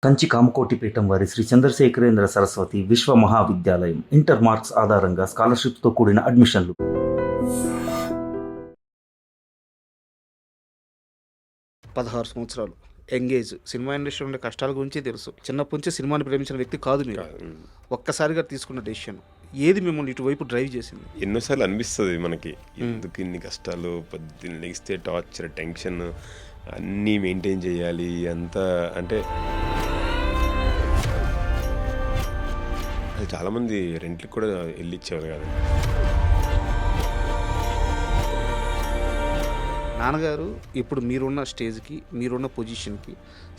కంచి కామకోటి పీఠం వారి శ్రీ చంద్రశేఖరేంద్ర సరస్వతి విశ్వ మహావిద్యాలయం ఇంటర్ మార్క్స్ ఆధారంగా స్కాలర్షిప్తో కూడిన అడ్మిషన్లు. 16 సంవత్సరాలు ఎంగేజ్ సినిమా ఇండస్ట్రీ ఉండే కష్టాల గురించి తెలుసు. చిన్నప్పటి నుంచి సినిమాని ప్రేమించిన వ్యక్తి కాదు మీరు. ఒక్కసారిగా తీసుకున్న డెసిషన్ ఏది మిమ్మల్ని ఇటువైపు డ్రైవ్ చేసింది? ఎన్నోసార్లు అనిపిస్తుంది మనకి, ఎందుకు ఇన్ని కష్టాలు, పొద్దున్న లెగిస్తే టార్చర్, టెన్షన్ అన్నీ మెయింటైన్ చేయాలి అంతా. అంటే అది చాలామంది రెంట్లకు కూడా వెళ్ళి ఇచ్చేవారు కదా. నాన్నగారు ఇప్పుడు మీరున్న స్టేజ్కి, మీరున్న పొజిషన్కి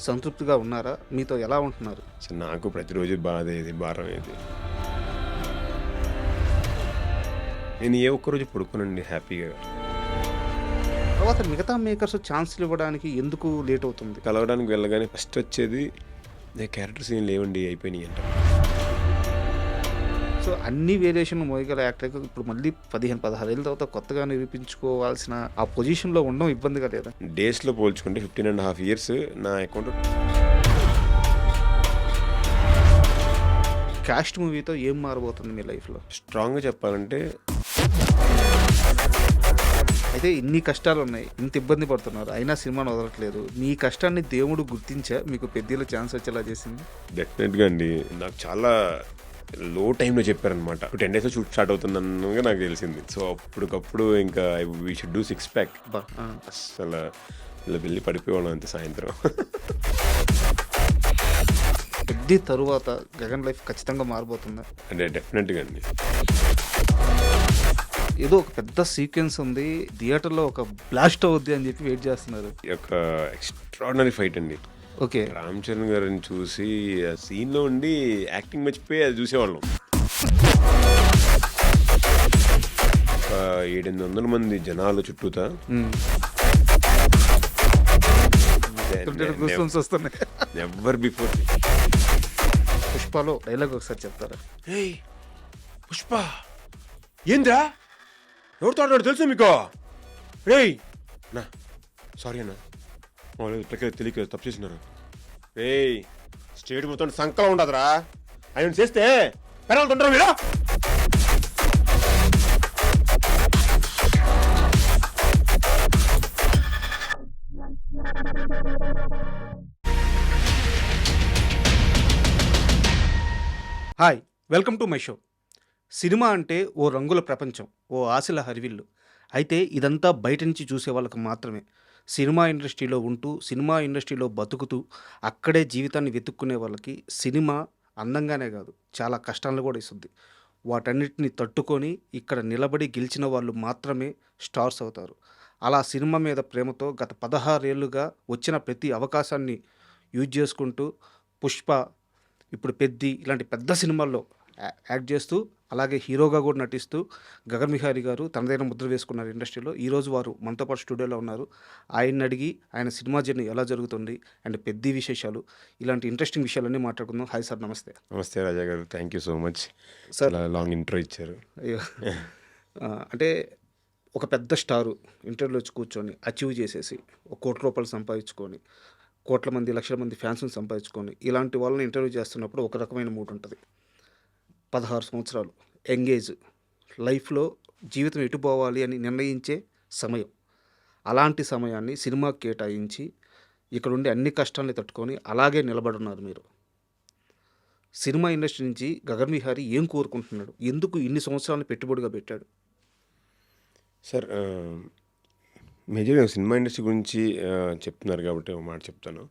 సంతృప్తిగా ఉన్నారా? మీతో ఎలా ఉంటున్నారు? అసలు నాకు ప్రతిరోజు బాధ ఏది, భారం ఏది. నేను ఏ ఒక్కరోజు పడుకోనండి హ్యాపీగా. తర్వాత మిగతా మేకర్స్ ఛాన్స్లు ఇవ్వడానికి ఎందుకు లేట్ అవుతుంది? కలవడానికి వెళ్ళగానే ఫస్ట్ వచ్చేది క్యారెక్టర్ సీన్ లేవండి, అయిపోయినాయి అంట. సో అన్ని వేరియేషన్ మోయగల యాక్టర్గా ఇప్పుడు మళ్ళీ 15-16 ఏళ్ళ తర్వాత కొత్తగా నిరూపించుకోవాల్సిన ఆ పొజిషన్లో ఉండడం ఇబ్బందిగా లేదా? డేస్లో పోల్చుకుంటే 15.5 years నా అకౌంట్. క్యాస్ట్ మూవీతో ఏం మారబోతుంది మీ లైఫ్లో? స్ట్రాంగ్గా చెప్పాలంటే, అయితే ఇన్ని కష్టాలు ఉన్నాయి, ఇంత ఇబ్బంది పడుతున్నారు, అయినా సినిమాను వదలట్లేదు. మీ కష్టాన్ని దేవుడు గుర్తించా మీకు పెద్దలో ఛాన్స్ వచ్చేలా చేసింది? డెఫినెట్గా అండి. నాకు చాలా లో టైంలో చెప్పారనమాట. 10 days షూట్ స్టార్ట్ అవుతుందన్నగా నాకు తెలిసింది. సో అప్పటికప్పుడు ఇంకా వీ షుడ్ డూ 6 pack. అసలు ఇలా వెళ్ళి పడిపోయేవాళ్ళం అంతే సాయంత్రం. పెద్ద తరువాత గగన్ లైఫ్ ఖచ్చితంగా మారిపోతుందా? అంటే డెఫినెట్గా అండి. ఏదో ఒక పెద్ద సీక్వెన్స్ ఉంది, థియేటర్లో ఒక బ్లాస్ట్ అవుద్ది అని చెప్పి వెయిట్ చేస్తున్నారు. ఒక ఎక్స్ట్రాడినరీ ఫైట్ అండి. ఓకే, రామ్ చరణ్ గారిని చూసి ఆ సీన్లో ఉండి యాక్టింగ్ మర్చిపోయి అది చూసేవాళ్ళం. 700-800 మంది జనాలు చుట్టూతా వస్తున్నాయి. Never before. పుష్పలో డైలాగ్ ఒకసారి చెప్తారా? ఏయ్ పుష్ప, ఏంద్రా ఎవరితో ఆడాడు తెలుసు మీకు? రేయ్ నా సారీ అన్న, ఇప్పటికే తెలియక తప్పు చేసినారు. రేయ్ స్టేట్ మొత్తం సంకలం ఉండదురా, ఆయన చేస్తే పెనాల్టీ ఉంటారా మీరు? Hi, welcome to my show. Cinema అంటే ఓ రంగుల ప్రపంచం, ఓ ఆశల హరివిల్లు. అయితే ఇదంతా బయట నుంచి చూసే వాళ్ళకి మాత్రమే. సినిమా ఇండస్ట్రీలో ఉంటూ, సినిమా ఇండస్ట్రీలో బతుకుతూ, అక్కడే జీవితాన్ని వెతుక్కునే వాళ్ళకి సినిమా అందంగానే కాదు, చాలా కష్టాలను కూడా ఇస్తుంది. వాటన్నిటిని తట్టుకొని ఇక్కడ నిలబడి గెలిచిన వాళ్ళు మాత్రమే స్టార్స్ అవుతారు. అలా సినిమా మీద ప్రేమతో గత 16 ఏళ్ళుగా వచ్చిన ప్రతి అవకాశాన్ని యూజ్ చేసుకుంటూ పుష్ప, ఇప్పుడు పెద్ది ఇలాంటి పెద్ద సినిమాల్లో యాక్ట్ చేస్తూ, అలాగే హీరోగా కూడా నటిస్తూ గగన్ విహారీ గారు తనదైన ముద్ర వేసుకున్నారు ఇండస్ట్రీలో. ఈరోజు వారు మనతో పాటు స్టూడియోలో ఉన్నారు. ఆయన్ని అడిగి ఆయన సినిమా జర్నీ ఎలా జరుగుతుంది అండ్ పెద్ద విశేషాలు, ఇలాంటి ఇంట్రెస్టింగ్ విషయాలన్నీ మాట్లాడుకుందాం. హాయ్ సార్, నమస్తే. నమస్తే రాజా గారు, thank you so much sir. Long intro ఇచ్చారు. అయ్యో, అంటే ఒక పెద్ద స్టారు ఇంటర్వ్యూలో వచ్చి కూర్చొని అచీవ్ చేసేసి ఒక ₹1,00,00,000 సంపాదించుకొని, కోట్ల మంది, లక్షల మంది ఫ్యాన్స్ని సంపాదించుకొని, ఇలాంటి వాళ్ళని ఇంటర్వ్యూ చేస్తున్నప్పుడు ఒక రకమైన మూడ్ ఉంటుంది. 16 సంవత్సరాలు ఎంగేజ్ లైఫ్లో జీవితం ఎటు పోవాలి అని నిర్ణయించే సమయం. అలాంటి సమయాన్ని సినిమాకి కేటాయించి ఇక్కడ ఉండే అన్ని కష్టాలని తట్టుకొని అలాగే నిలబడున్నారు మీరు. సినిమా ఇండస్ట్రీ నుంచి గగన్ విహారీ ఏం కోరుకుంటున్నాడు? ఎందుకు ఇన్ని సంవత్సరాలను పెట్టుబడిగా పెట్టాడు? సార్, మేజర్గా సినిమా ఇండస్ట్రీ గురించి చెప్తున్నారు కాబట్టి ఒక మాట చెప్తాను.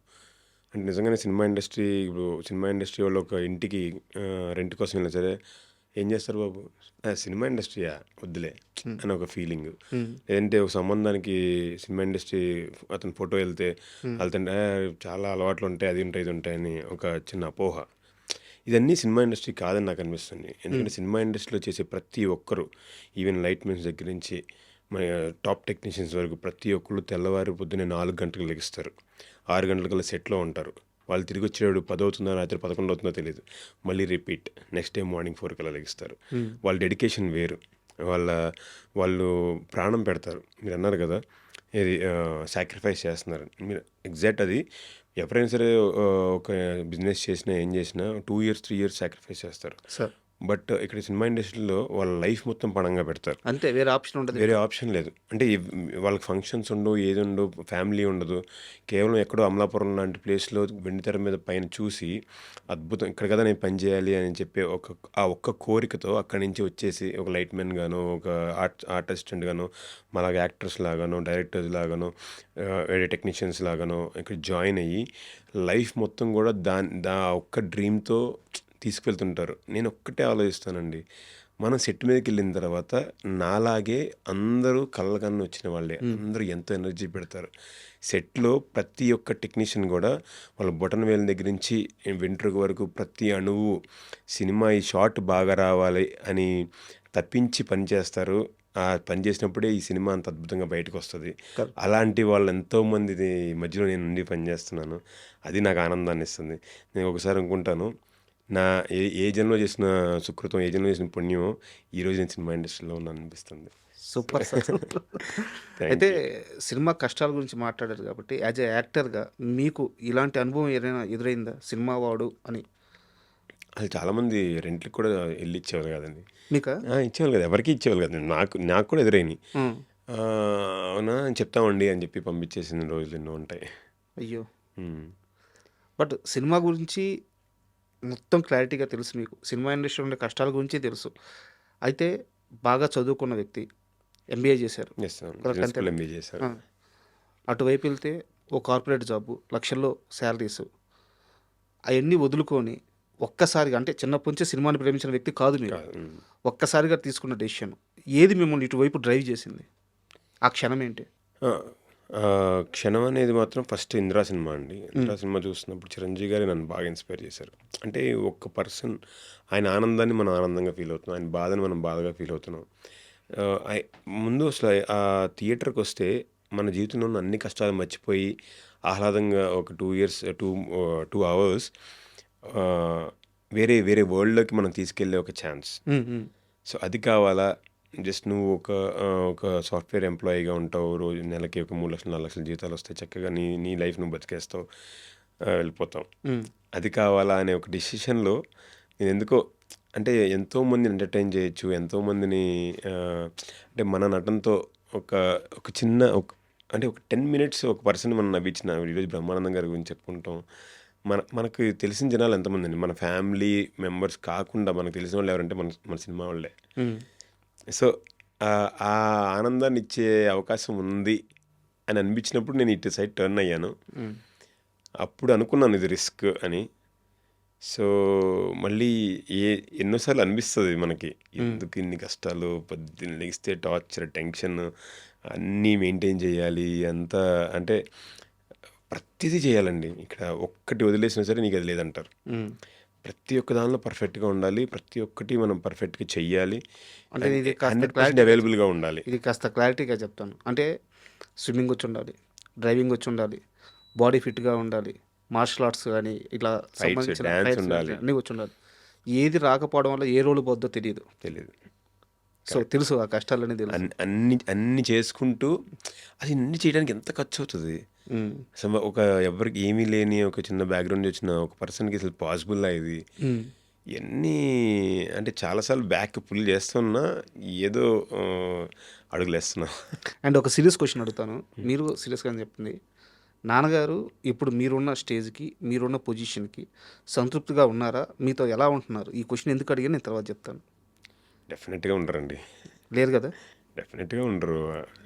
అంటే నిజంగానే సినిమా ఇండస్ట్రీ, ఇప్పుడు సినిమా ఇండస్ట్రీ వాళ్ళు ఒక ఇంటికి రెంట్ కోసం వెళ్ళినా సరే ఏం చేస్తారు బాబు, సినిమా ఇండస్ట్రీయా వద్దులే అని ఒక ఫీలింగ్. లేదంటే ఒక సంబంధానికి సినిమా ఇండస్ట్రీ అతని ఫోటో వెళ్తే వెళ్తుంటే చాలా అలవాట్లు ఉంటాయి, అది ఉంటాయి, ఇది ఉంటాయని ఒక చిన్న అపోహ. ఇదన్నీ సినిమా ఇండస్ట్రీ కాదని నాకు అనిపిస్తుంది. ఎందుకంటే సినిమా ఇండస్ట్రీలో చేసే ప్రతి ఒక్కరు, ఈవెన్ లైట్ మెన్స్ దగ్గర నుంచి మన టాప్ టెక్నీషియన్స్ వరకు ప్రతి ఒక్కళ్ళు తెల్లవారి పొద్దున్నే 4 గంటలకు లెగిస్తారు, 6 గంటలకల్లా సెట్లో ఉంటారు. వాళ్ళు తిరిగి వచ్చేవాడు 10 అవుతుందో రాత్రి 11 అవుతుందో తెలియదు, మళ్ళీ రిపీట్ నెక్స్ట్ డే మార్నింగ్ 4 కల్లా లెగిస్తారు. వాళ్ళ డెడికేషన్ వేరు, వాళ్ళు ప్రాణం పెడతారు. మీరు అన్నారు కదా, ఇది సాక్రిఫైస్ చేస్తున్నారు, మీరు ఎగ్జాక్ట్ అది ఎవరైనా సరే ఒక బిజినెస్ చేసినా, ఏం చేసినా 2 ఇయర్స్, 3 ఇయర్స్ సాక్రిఫైస్ చేస్తారు. సార్ బట్ ఇక్కడ సినిమా ఇండస్ట్రీలో వాళ్ళ లైఫ్ మొత్తం పణంగా పెడతారు. అంతే, వేరే ఆప్షన్ ఉండదు. వేరే ఆప్షన్ లేదు. అంటే వాళ్ళకి ఫంక్షన్స్ ఉండవు, ఏది ఉండవు, ఫ్యామిలీ ఉండదు. కేవలం ఎక్కడో అమలాపురం లాంటి ప్లేస్‌లో వెండితెర మీద పైన చూసి అద్భుతం ఇక్కడ కదా నేను పని చేయాలి అని చెప్పే ఆ ఒక్క కోరికతో అక్కడి నుంచి వచ్చేసి ఒక లైట్ మ్యాన్ గానో, ఒక ఆర్ట్ అసిస్టెంట్ గానో, మాలాగా యాక్టర్స్ లాగానో, డైరెక్టర్స్ లాగానో, వేరే టెక్నీషియన్స్ లాగానో ఇక్కడ జాయిన్ అయ్యి లైఫ్ మొత్తం కూడా ఒక్క డ్రీమ్‌తో తీసుకెళ్తుంటారు. నేను ఒక్కటే ఆలోచిస్తానండి. మనం సెట్ మీదకెళ్ళిన తర్వాత నాలాగే అందరూ కళ్ళకన్నా వచ్చిన వాళ్ళే. అందరూ ఎంతో ఎనర్జీ పెడతారు. సెట్‌లో ప్రతి ఒక్క టెక్నీషియన్ కూడా వాళ్ళ బొటన వేలు దగ్గర నుంచి వెంట్రుక వరకు ప్రతి అణువు సినిమా ఈ షాట్ బాగా రావాలి అని తప్పించి పని చేస్తారు. ఆ పని చేసినప్పుడే ఈ సినిమా అంత అద్భుతంగా బయటకొస్తది. కరెక్ట్. అలాంటి వాళ్ళు ఎంతోమంది మధ్యలో నేను ఉండి పని చేస్తున్నాను. అది నాకు ఆనందాన్ని ఇస్తుంది. నేను ఒకసారి అనుకుంటాను, నా ఏ జన్మలో చేసిన సుకృతం, ఏ జన్మలో చేసిన పుణ్యమో ఈరోజు నేను సినిమా ఇండస్ట్రీలో ఉన్నాను అనిపిస్తుంది. Super sir. థ్యాంక్ అయితే యూ. సినిమా కష్టాల గురించి మాట్లాడారు కాబట్టి యాజ్ ఎ యాక్టర్‌గా మీకు ఇలాంటి అనుభవం ఏదైనా ఎదురైందా? సినిమా వాడు అని అసలు చాలామంది రెంట్‌లకి కూడా ఎళ్లి ఇచ్చేవాళ్ళు కాదండి. మీకా? ఇచ్చేవాళ్ళు కాదు. ఎవరికీ ఇచ్చేవాళ్ళు కాదు. నాకు కూడా ఎదురైనయి. హ్మ్. అవునా చెప్తామండి అని చెప్పి పంపించేసిన రోజులు ఎన్నో ఉంటాయి. అయ్యో! హ్మ్. బట్ సినిమా గురించి మొత్తం క్లారిటీగా తెలుసు మీకు. సినిమా ఇండస్ట్రీలో ఉండే కష్టాల గురించి తెలుసు. అయితే బాగా చదువుకున్న వ్యక్తి. ఎంబీఏ చేశారు. యెస్. అవును. కరెక్ట్ ఫిల్మ్ అంతేనా? స్కూల్ ఎంబీఏ చేశాను. ఆ! అటువైపు వెళ్తే ఓ కార్పొరేట్ జాబు, లక్షల్లో శాలరీసు అయన్నీ వదులుకొని ఒక్కసారిగా అంటే చిన్నప్పటి నుంచి సినిమాని ప్రేమించిన వ్యక్తి కాదు మీరు. కాదు. హ్మ్. ఒక్కసారిగా తీసుకున్న డెసిషన్ ఏది మిమ్మల్ని ఇటువైపు డ్రైవ్ చేసింది? ఆ క్షణం ఏంటి? ఆ! క్షణం అనేది మాత్రం ఫస్ట్ 'ఇంద్ర' సినిమా అండి. 'ఇంద్ర' సినిమా చూస్తున్నప్పుడు చిరంజీవి గారే నన్ను బాగా ఇన్స్పైర్ చేశారు. అంటే ఒక్క పర్సన్ ఆయన ఆనందాన్ని మనం ఆనందంగా ఫీల్ అవుతున్నాం. ఆయన బాధని మనం బాధగా ఫీల్ అవుతున్నాం. ఆహ్, అయ్ ముందు అసలు ఆ థియేటర్‌కొస్తే మన జీవితంలో ఉన్న అన్ని కష్టాలు మర్చిపోయి ఆహ్లాదంగా ఒక 2 అవర్స్ ఆహ్, వేరే వేరే వరల్డ్‌లోకి మనం తీసుకెళ్ళే ఒక ఛాన్స్. హ్మ్. హ్మ్. సో, అది కావాలా? జస్ట్ నువ్వు ఒక సాఫ్ట్‌వేర్ ఎంప్లాయీగా ఉంటావు. రోజు నెలకి ఒక 3,00,000, 4,00,000 జీతాలొస్తాయి. చక్కగా నీ లైఫ్ నువ్వు బతికేస్తావు. వెళ్ళిపోతాం. హ్మ్. అది కావాలా అనే ఒక డెసిషన్‌లో నేనెందుకో అంటే ఎంతోమందిని ఎంటర్‌టైన్ చేయొచ్చు. ఎంతోమందిని అంటే మన నటనతో ఒక ఒక చిన్న అంటే ఒక 10 మినిట్స్ ఒక పర్సన్‌ని మనం నవ్వించిన ఈరోజు బ్రహ్మానందం గారి గురించి చెప్పుకుంటాం. మనకు తెలిసిన జనాలు ఎంతమందండి. మన ఫ్యామిలీ మెంబర్స్ కాకుండా మనకు తెలిసిన వాళ్ళు ఎవరంటే మన సినిమా వాళ్ళే. హ్మ్. సో, ఆ ఆనందాన్నిచ్చే అవకాశం ఉంది అని అనిపించినప్పుడు నేను ఇటు సైడ్ టర్న్ అయ్యాను. హ్మ్. అప్పుడు అనుకున్నాను ఇది రిస్క్ అని. సో, మళ్ళీ ఎన్నో సార్లు అనిపిస్తది మనకి. హ్మ్. ఎందుకు ఇన్ని కష్టాలు, పొద్దున్న లెగిస్తే టార్చర్, టెన్షన్ అన్నీ మెయింటైన్ చేయాలి. అంతా అంటే ప్రతిదీ చేయాలండి. ఇక్కడ ఒక్కటి వదిలేసినా సరే నీకది లేదంటారు. హ్మ్. ప్రతి ఒక్క దానిలో పర్ఫెక్ట్‌గా ఉండాలి. ప్రతి ఒక్కటి మనం పర్ఫెక్ట్‌గా చెయ్యాలి. అంటే ఇది కాస్త 100% క్లారిటీగా అవైలబుల్‌గా ఉండాలి. ఇది కాస్త క్లారిటీగా చెప్తాను. అంటే స్విమ్మింగ్ వచ్చుండాలి, డ్రైవింగ్ వచ్చుండాలి, బాడీ ఫిట్‌గా ఉండాలి, మార్షల్ ఆర్ట్స్ గాని ఇట్లా ఫైట్స్, సంబంధించిన డాన్స్ ఫైట్స్ ఉండాలి. అన్నీ వచ్చుండాలి. ఏది రాకపోవడం వల్ల ఏ రోల్ పోద్దో తెలీదు. తెలీదు. సో, తెలుసు ఆ కష్టాలన్నీ తెలుసు. అన్నీ చేసుకుంటూ అది అన్నీ చేయడానికి ఎంత ఖర్చవుతది? హ్మ్. అసలు ఎవ్వరికి ఏమీ లేని ఒక చిన్న బ్యాక్‌గ్రౌండ్ నుంచి వచ్చిన ఒక పర్సన్‌కి అసలు పాసిబులా ఇది? హ్మ్. ఇయన్నీ అంటే చాలా సార్లు బ్యాక్ పుల్ చేస్తున్నా ఏదో అడుగులేస్తున్నాం. అండ్ ఒక సీరియస్ క్వెషన్ అడుగుతాను. మీరు సీరియస్‌గానే చెప్తుంది. నాన్నగారు ఇప్పుడు మీరున్న స్టేజ్‌కి, మీరున్న పొజిషన్‌కి సంతృప్తిగా ఉన్నారా? మీతో ఎలా ఉంటున్నారు? ఈ క్వెషన్ ఎందుకు అడిగానో నేను తర్వాత చెప్తాను. డెఫినెట్‌గా ఉండరండి. లేరు కదా? డెఫినెట్‌గా ఉండరు.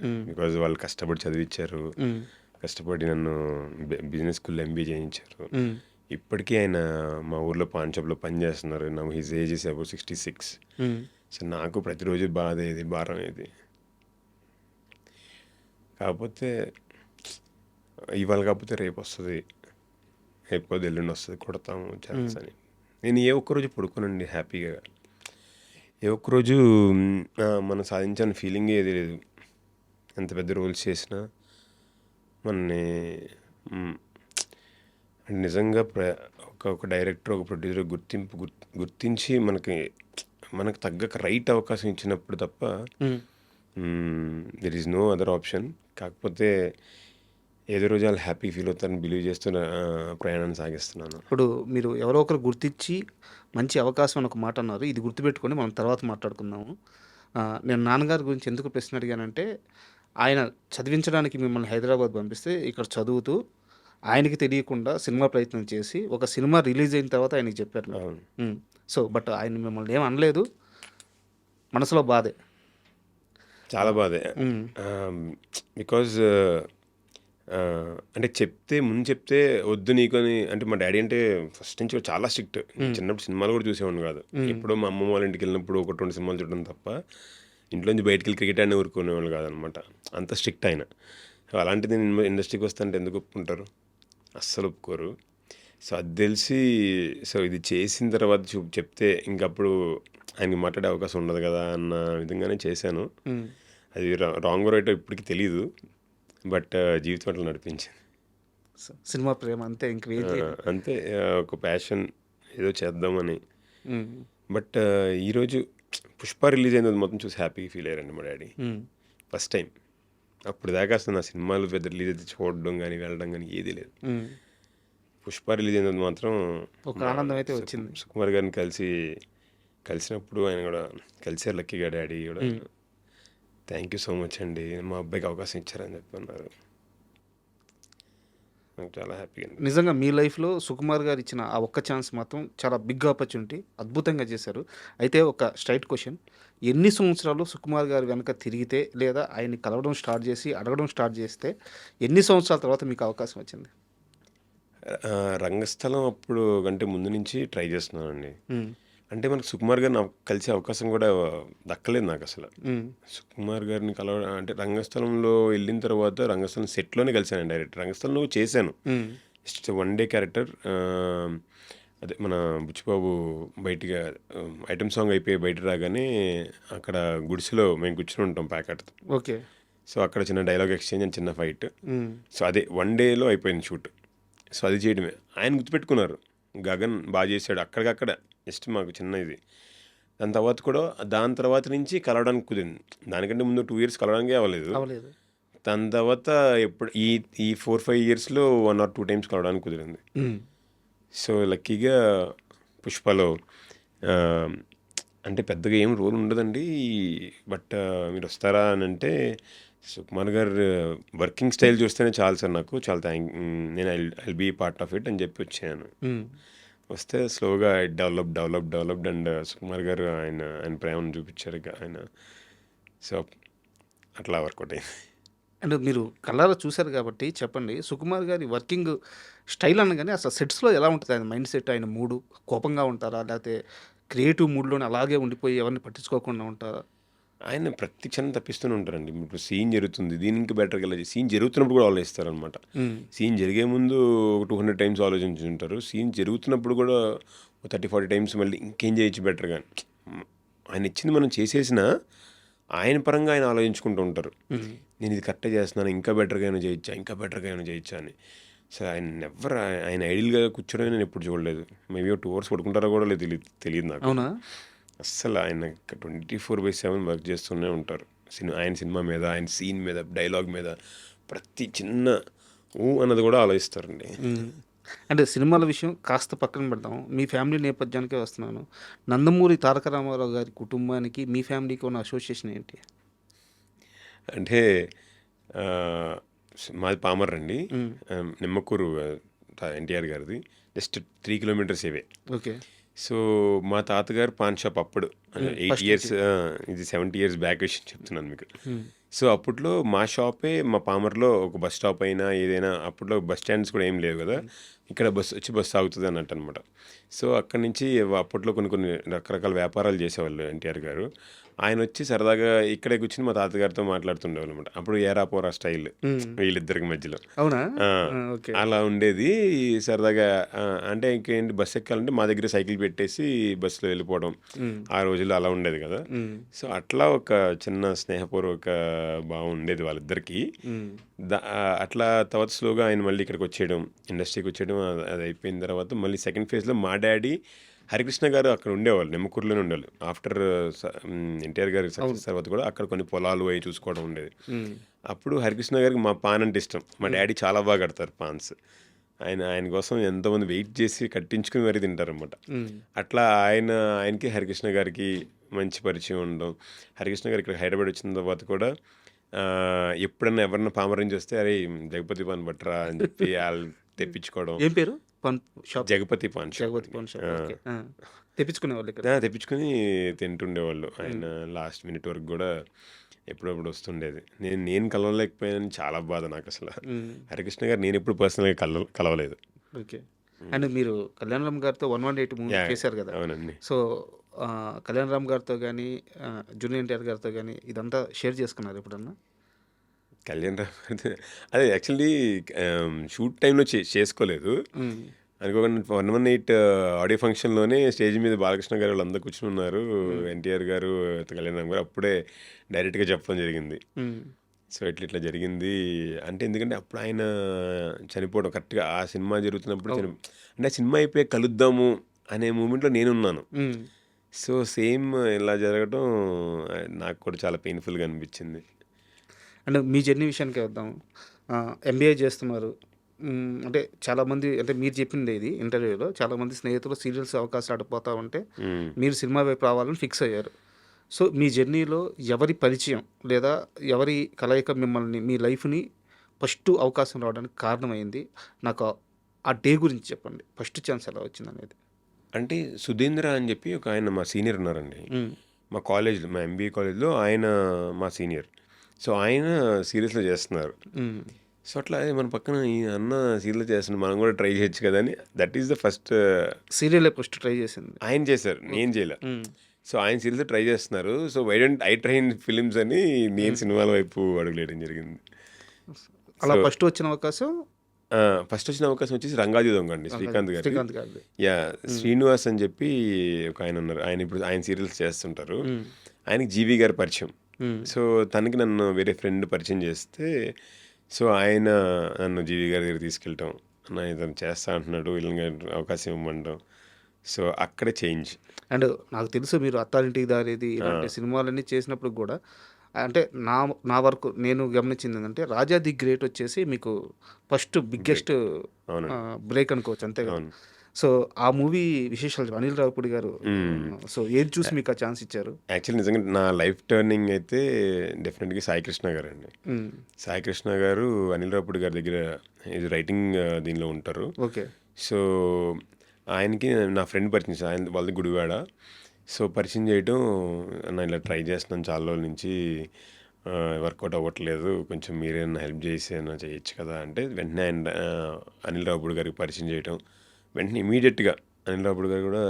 హ్మ్. బికాజ్ వాళ్ళు కష్టపడి చదివిచ్చారు. హ్మ్. కష్టపడి నన్ను బిజినెస్ స్కూల్‌లో ఎంబీఏ చేయించారు. హ్మ్. ఇప్పటికీ ఆయన మా ఊర్లో పాన్ షాప్‌లో పని చేస్తున్నారు. Now his age is about 66. హ్మ్. సో, నాకు ప్రతిరోజు బాధేది, భారం ఏది. కాకపోతే ఇవాళ కాకపోతే రేపొస్తది. రేపు ఎల్లుండి వస్తది. కొడతాము ఛాన్స్ అని. నేను ఏ ఒక్కరోజు పడుకోనండి హ్యాపీగా. ఏ ఒక్కరోజు మనం సాధించాలని ఫీలింగే ఏది లేదు. ఎంత పెద్ద రోల్స్ చేసినా మనని హ్మ్. అంటే నిజంగా ఒక డైరెక్టర్, ఒక ప్రొడ్యూసర్ గుర్తించి మనకు తగ్గ రైట్ అవకాశం ఇచ్చినప్పుడు తప్ప హ్మ్. There is no other option. కాకపోతే ఏదో రోజు వాళ్ళు హ్యాపీ ఫీల్ అవుతారని బిలీవ్ చేస్తూ ప్రయాణాన్ని సాగిస్తున్నాను. ఇప్పుడు మీరు ఎవరో ఒకరు గుర్తించి మంచి అవకాశం అని ఒక మాట అన్నారు. ఇది గుర్తుపెట్టుకొని మనం తర్వాత మాట్లాడుకుందాము. నేను నాన్నగారి గురించి ఎందుకు ప్రశ్న అడిగానంటే, ఆయన చదివించడానికి మిమ్మల్ని హైదరాబాద్ పంపిస్తే ఇక్కడ చదువుతూ ఆయనకి తెలియకుండా సినిమా ప్రయత్నం చేసి ఒక సినిమా రిలీజ్ అయిన తర్వాత ఆయనకి చెప్పారు మీరు. అవును. సో బట్ ఆయన మిమ్మల్ని ఏం అనలేదు, మనసులో బాధే. చాలా బాధే. ఉమ్, బికాజ్ అంటే ముందు చెప్తే వద్దు నీకు అని. అంటే మా డాడీ అంటే ఫస్ట్ నుంచి చాలా స్ట్రిక్ట్. చిన్నప్పుడు సినిమాలు కూడా చూసేవాడిని కాదు. ఎప్పుడో మా అమ్మమ్మ వాళ్ళ ఇంటికి వెళ్ళినప్పుడు 1-2 సినిమాలు చూడడం తప్ప ఇంట్లోంచి బయటికి వెళ్ళి క్రికెట్ ఆడిని ఊరుకునేవాళ్ళు కాదనమాట. అంత స్ట్రిక్ట్ ఆయన. సో అలాంటిది నేను ఇండస్ట్రీకి వస్తానంటే ఎందుకు ఒప్పుకుంటారు? అస్సలు ఒప్పుకోరు. సో అది తెలిసి సో ఇది చేసిన తర్వాత చెప్తే ఇంకప్పుడు ఆయనకి మాట్లాడే అవకాశం ఉండదు కదా అన్న విధంగానే చేశాను. ఉమ్. అది రాంగ్ రైట్ ఇప్పటికి తెలీదు. బట్ జీవితం అట్లా నడిపించింది. సో సినిమా ప్రేమ అంతే, ఇంక వేరే. అంతే, ఒక ప్యాషన్ ఏదో చేద్దామని. బట్ ఈరోజు పుష్ప రిలీజ్ అయినది మొత్తం చూసి హ్యాపీగా ఫీల్ అయ్యారండి మా డాడీ. First time. అప్పుడు దాకా అసలు నా సినిమాలు పెద్ద రిలీజ్ అయితే చూడడం కానీ వెళ్ళడం కానీ ఏదీ లేదు. పుష్ప రిలీజ్ అయినది మాత్రం ఒక ఆనందం అయితే వచ్చింది. సుకుమార్ గారిని కలిసినప్పుడు ఆయన కూడా కలిసారు లక్కీగా. డాడీ కూడా థ్యాంక్ యూ సో మచ్ అండి, మా అబ్బాయికి అవకాశం ఇచ్చారని చెప్పి అన్నారు. నాకు చాలా హ్యాపీగా అనిపించింది. నిజంగా మీ లైఫ్లో సుకుమార్ గారు ఇచ్చిన ఆ ఒక్క ఛాన్స్ మాత్రం చాలా బిగ్ ఆపర్చునిటీ, అద్భుతంగా చేశారు. అయితే ఒక స్ట్రైట్ క్వశ్చన్, ఎన్ని సంవత్సరాలు సుకుమార్ గారు వెనక తిరిగితే లేదా ఆయన్ని కలవడం స్టార్ట్ చేసి అడగడం స్టార్ట్ చేస్తే ఎన్ని సంవత్సరాల తర్వాత మీకు అవకాశం వచ్చింది? రంగస్థలం అప్పుడు కంటే ముందు నుంచి ట్రై చేస్తున్నానండి. అంటే మనకు సుకుమార్ గారిని కలిసే అవకాశం కూడా దక్కలేదు నాకు అసలు. సుకుమార్ గారిని అంటే రంగస్థలంలో వెళ్ళిన తర్వాత రంగస్థలం సెట్లోనే కలిసాను డైరెక్ట్. రంగస్థలంలో చేశాను జస్ట్ 1 డే క్యారెక్టర్. అదే మన బుచ్చిబాబు బయటిగా ఐటమ్ సాంగ్ అయిపోయి బయట రాగానే అక్కడ గుడిసెలో మేము కూర్చుని ఉంటాం ప్యాకెట్. ఓకే. సో అక్కడ చిన్న డైలాగ్ ఎక్స్చేంజ్ అని చిన్న ఫైట్. సో అదే 1 డేలో అయిపోయింది షూట్. సో అది చేయడమే. ఆయన గుర్తుపెట్టుకున్నారు, గగన్ బాగా చేశాడు అక్కడికక్కడ. జస్ట్ మాకు చిన్న ఇది. దాని తర్వాత నుంచి కలవడానికి కుదిరింది. దానికంటే ముందు 2 years కలవడానికి అవ్వలేదు. దాని తర్వాత ఎప్పుడు ఈ 4-5 yearsలో 1 or 2 times కలవడానికి కుదిరింది. సో లక్కీగా పుష్పలో అంటే పెద్దగా ఏం రోల్ ఉండదండి. బట్ మీరు వస్తారా అని అంటే, సుకుమార్ గారు వర్కింగ్ స్టైల్ చూస్తేనే చాలు సార్, నాకు చాలా నేను I'll be part of it అని చెప్పి వచ్చాను. వస్తే స్లోగా డెవలప్డ్ అండ్ సుకుమార్ గారు ఆయన ప్రేమను చూపించారు ఆయన. సో అట్లా వర్కౌట్ అయింది. అండ్ మీరు కళ్ళారా చూశారు కాబట్టి చెప్పండి, సుకుమార్ గారి వర్కింగ్ స్టైల్ అనగానే అసలు సెట్స్లో ఎలా ఉంటుంది ఆయన మైండ్ సెట్, ఆయన మూడు? కోపంగా ఉంటారా, లేకపోతే క్రియేటివ్ మూడ్లోనే అలాగే ఉండిపోయి ఎవరిని పట్టించుకోకుండా ఉంటారా? ఆయన ప్రతి క్షణం తప్పిస్తూనే ఉంటారండి. ఇప్పుడు సీన్ జరుగుతుంది, దీని ఇంకా బెటర్గా వెళ్ళి సీన్ జరుగుతున్నప్పుడు కూడా ఆలోచిస్తారనమాట. సీన్ జరిగే ముందు 200 times ఆలోచించి ఉంటారు. సీన్ జరుగుతున్నప్పుడు కూడా 30-40 times మళ్ళీ ఇంకేం చేయొచ్చు బెటర్గా. ఆయన ఇచ్చింది మనం చేసేసినా ఆయన పరంగా ఆయన ఆలోచించుకుంటూ ఉంటారు. నేను ఇది కరెక్ట్గా చేస్తున్నాను, ఇంకా బెటర్గా అయినా చేయొచ్చా అని. సో ఆయన ఐడియల్గా కూర్చోడం నేను ఎప్పుడు చూడలేదు. మేబీ 2 hours పడుకుంటారో కూడా లేదు, తెలియదు నాకు. అవునా? అస్సలు ఆయన 24/7 వర్క్ చేస్తూనే ఉంటారు. ఆయన సినిమా మీద, ఆయన సీన్ మీద, డైలాగ్ మీద ప్రతి చిన్న అన్నది కూడా ఆలోచిస్తారండి. అంటే సినిమాల విషయం కాస్త పక్కన పెడతాం, మీ ఫ్యామిలీ నేపథ్యానికే వస్తున్నాను. నందమూరి తారక రామారావు గారి కుటుంబానికి మీ ఫ్యామిలీకి ఉన్న అసోసియేషన్ ఏంటి? అంటే మాది పామర్ అండి. నిమ్మకూరు ఎన్టీఆర్ గారిది జస్ట్ 3 kilometers ఇవే. ఓకే. సో మా తాతగారు పాన్ షాప్ అప్పుడు 8 years, ఇది 70 years బ్యాక్ విషయం చెప్తున్నాను మీకు. సో అప్పట్లో మా షాపే మా పామర్లో ఒక బస్ స్టాప్ అయినా ఏదైనా, అప్పట్లో బస్ స్టాండ్స్ కూడా ఏం లేవు కదా, ఇక్కడ బస్సు ఆగుతుంది అన్నట్టు అనమాట. సో అక్కడి నుంచి అప్పట్లో కొన్ని రకరకాల వ్యాపారాలు చేసేవాళ్ళు ఎన్టీఆర్ గారు. ఆయన వచ్చి సరదాగా ఇక్కడే కూర్చుని మా తాతగారితో మాట్లాడుతుండేవాళ్ళు అనమాట. అప్పుడు ఏరా పోరా స్టైల్ వీళ్ళిద్దరికి మధ్యలో. అవునా? అలా ఉండేది సరదాగా. అంటే ఇంకేంటి, బస్సు ఎక్కాలంటే మా దగ్గర సైకిల్ పెట్టేసి బస్సులో వెళ్ళిపోవడం. ఆ రోజుల్లో అలా ఉండేది కదా. సో అట్లా ఒక చిన్న స్నేహపూర్వక భావం ఉండేది వాళ్ళిద్దరికి. అట్లా తర్వాత స్లోగా ఆయన మళ్ళీ ఇక్కడికి వచ్చేయడం, ఇండస్ట్రీకి వచ్చేయడం. అది అయిపోయిన తర్వాత మళ్ళీ సెకండ్ ఫేజ్లో మా డాడీ హరికృష్ణ గారు అక్కడ ఉండేవాళ్ళు, నిమ్మకూరులోనే ఉండేవాళ్ళు. ఆఫ్టర్ ఎన్టీఆర్ గారి సక్సెస్ తర్వాత కూడా అక్కడ కొన్ని పొలాలు అవి చూసుకోవడం ఉండేది. అప్పుడు హరికృష్ణ గారికి మా పాన్ అంటే ఇష్టం. మా డాడీ చాలా బాగా కడతారు పాన్స్. ఆయన కోసం ఎంతోమంది వెయిట్ చేసి కట్టించుకుని మరీ తింటారనమాట. అట్లా ఆయనకి హరికృష్ణ గారికి మంచి పరిచయం ఉండడం. హరికృష్ణ గారు ఇక్కడ హైదరాబాద్ వచ్చిన తర్వాత కూడా ఎప్పుడన్నా ఎవరన్నా పామర్ నుంచి వస్తే అరే జగపతి పాన్ బట్టరా అని చెప్పి వాళ్ళు తెప్పించుకోవడం. ఏం పేరు paan shop? Jagapathi paan shop. Jagapathi paan shop. Okay. తెప్పించుకునేవాళ్ళు ఇక్కడ. తెప్పించుకొని తింటుండేవాళ్ళు. ఆయన లాస్ట్ మినిట్ వరకు కూడా ఎప్పుడప్పుడు వస్తుండేది. నేను కలవలేకపోయానని చాలా బాధ నాకు అసలు. హరికృష్ణ గారు నేను ఎప్పుడు పర్సనల్గా కలవలేదు. ఓకే. అండ్ మీరు కళ్యాణ్ రామ్ గారితో 118 మూవీ చేశారు కదా. అవునండి. సో కళ్యాణ్ రామ్ గారితో కానీ జూనియర్ ఎన్టీఆర్ గారితో కానీ ఇదంతా షేర్ చేసుకున్నారు ఎప్పుడన్నా? కళ్యాణ్ రామ్ అదే యాక్చువల్లీ షూట్ టైంలో చేసుకోలేదు. అనుకోకుండా 118 ఆడియో ఫంక్షన్లోనే స్టేజ్ మీద బాలకృష్ణ గారు వాళ్ళందరూ కూర్చుని ఉన్నారు. ఎన్టీఆర్ గారు కళ్యాణ్ రామ్ గారు అప్పుడే డైరెక్ట్గా చెప్పడం జరిగింది. సో ఇట్లా జరిగింది అంటే ఎందుకంటే అప్పుడు ఆయన చనిపోవడం కరెక్ట్గా ఆ సినిమా జరుగుతున్నప్పుడు అంటే ఆ సినిమా అయిపోయి కలుద్దాము అనే మూమెంట్లో నేనున్నాను. సో సేమ్ ఇలా జరగడం నాకు కూడా చాలా పెయిన్ఫుల్గా అనిపించింది. అండ్ మీ జర్నీ విషయానికి వద్దాం. ఎంబీఏ చేస్తున్నారు. అంటే చాలామంది అంటే మీరు చెప్పింది ఇది ఇంటర్వ్యూలో చాలామంది స్నేహితులు సీరియల్స్ అవకాశాలు ఆడిపోతూ ఉంటే మీరు సినిమా వైపు రావాలని ఫిక్స్ అయ్యారు. సో మీ జర్నీలో ఎవరి పరిచయం లేదా ఎవరి కలయిక మిమ్మల్ని మీ లైఫ్ని ఫస్ట్ అవకాశం రావడానికి కారణమైంది? నాకు ఆ డే గురించి చెప్పండి. ఫస్ట్ ఛాన్స్ ఎలా వచ్చింది అనేది. అంటే సుధీంద్ర అని చెప్పి ఒక ఆయన మా సీనియర్ ఉన్నారండి. మా కాలేజ్లో మా ఎంబీఏ కాలేజ్లో ఆయన మా సీనియర్. సో ఆయన సీరియల్స్లో చేస్తున్నారు. సో అట్లా మన పక్కన ఈ అన్న సీరియల్ చేస్తున్నాడు మనం కూడా ట్రై చేయొచ్చు కదా అని that is the first serial first try చేసింది ఆయన చేశారు, నేను చేయలే. సో ఆయన సీరియల్స్ ట్రై చేస్తున్నారు. So why don't I try in films అని నేను సినిమాల వైపు అడుగులేయడం జరిగింది. అలా ఫస్ట్ వచ్చిన అవకాశం వచ్చేసి రంగాజీ దొంగ అండి, శ్రీకాంత్ గారు. యా శ్రీనివాస్ అని చెప్పి ఒక ఆయన ఉన్నారు. ఆయన ఇప్పుడు ఆయన సీరియల్స్ చేస్తుంటారు. ఆయనకి జీవి గారి పరిచయం. సో తనకి నన్ను వేరే ఫ్రెండ్ పరిచయం చేస్తే సో ఆయన నన్ను జీవి గారి దగ్గర తీసుకెళ్ళటం, అన్న ఇతను చేస్తా అంటున్నాడు వీళ్ళని అవకాశం ఇవ్వమంటాం. సో అక్కడే చేంజ్. అండ్ నాకు తెలుసు మీరు అత్తారింటికి దారేది ఇలాంటి సినిమాలన్నీ చేసినప్పుడు కూడా అంటే నా వరకు నేను గమనించింది ఏంటంటే రాజా ది గ్రేట్ వచ్చేసి మీకు ఫస్ట్ బిగ్గెస్ట్ బ్రేక్ అనుకోవచ్చు అంతే కదా. సో ఆ మూవీ విశేషాలు అనిల్ రావిపూడి గారు సో ఏది చూసి మీకు ఆ ఛాన్స్ ఇచ్చారు? యాక్చువల్లీ నిజంగా నా లైఫ్ టర్నింగ్ అయితే డెఫినెట్గా సాయి కృష్ణ గారు అండి. సాయి కృష్ణ గారు అనిల్ రావిపూడి గారి దగ్గర ఇది రైటింగ్ దీనిలో ఉంటారు. ఓకే. సో ఆయనకి నా ఫ్రెండ్ పరిచయం, ఆయన వాళ్ళది గుడివాడ. సో పరిచయం చేయటం నా ఇలా ట్రై చేస్తున్నాను చాలా రోజుల నుంచి వర్కౌట్ అవ్వట్లేదు, కొంచెం మీరేమన్నా హెల్ప్ చేసి ఏమైనా చేయొచ్చు కదా అంటే వెంటనే ఆయన అనిల్ రావిపూడి గారికి పరిచయం చేయటం. వెంటనే ఇమీడియట్గా అనిల్ రావిపూడి గారు కూడా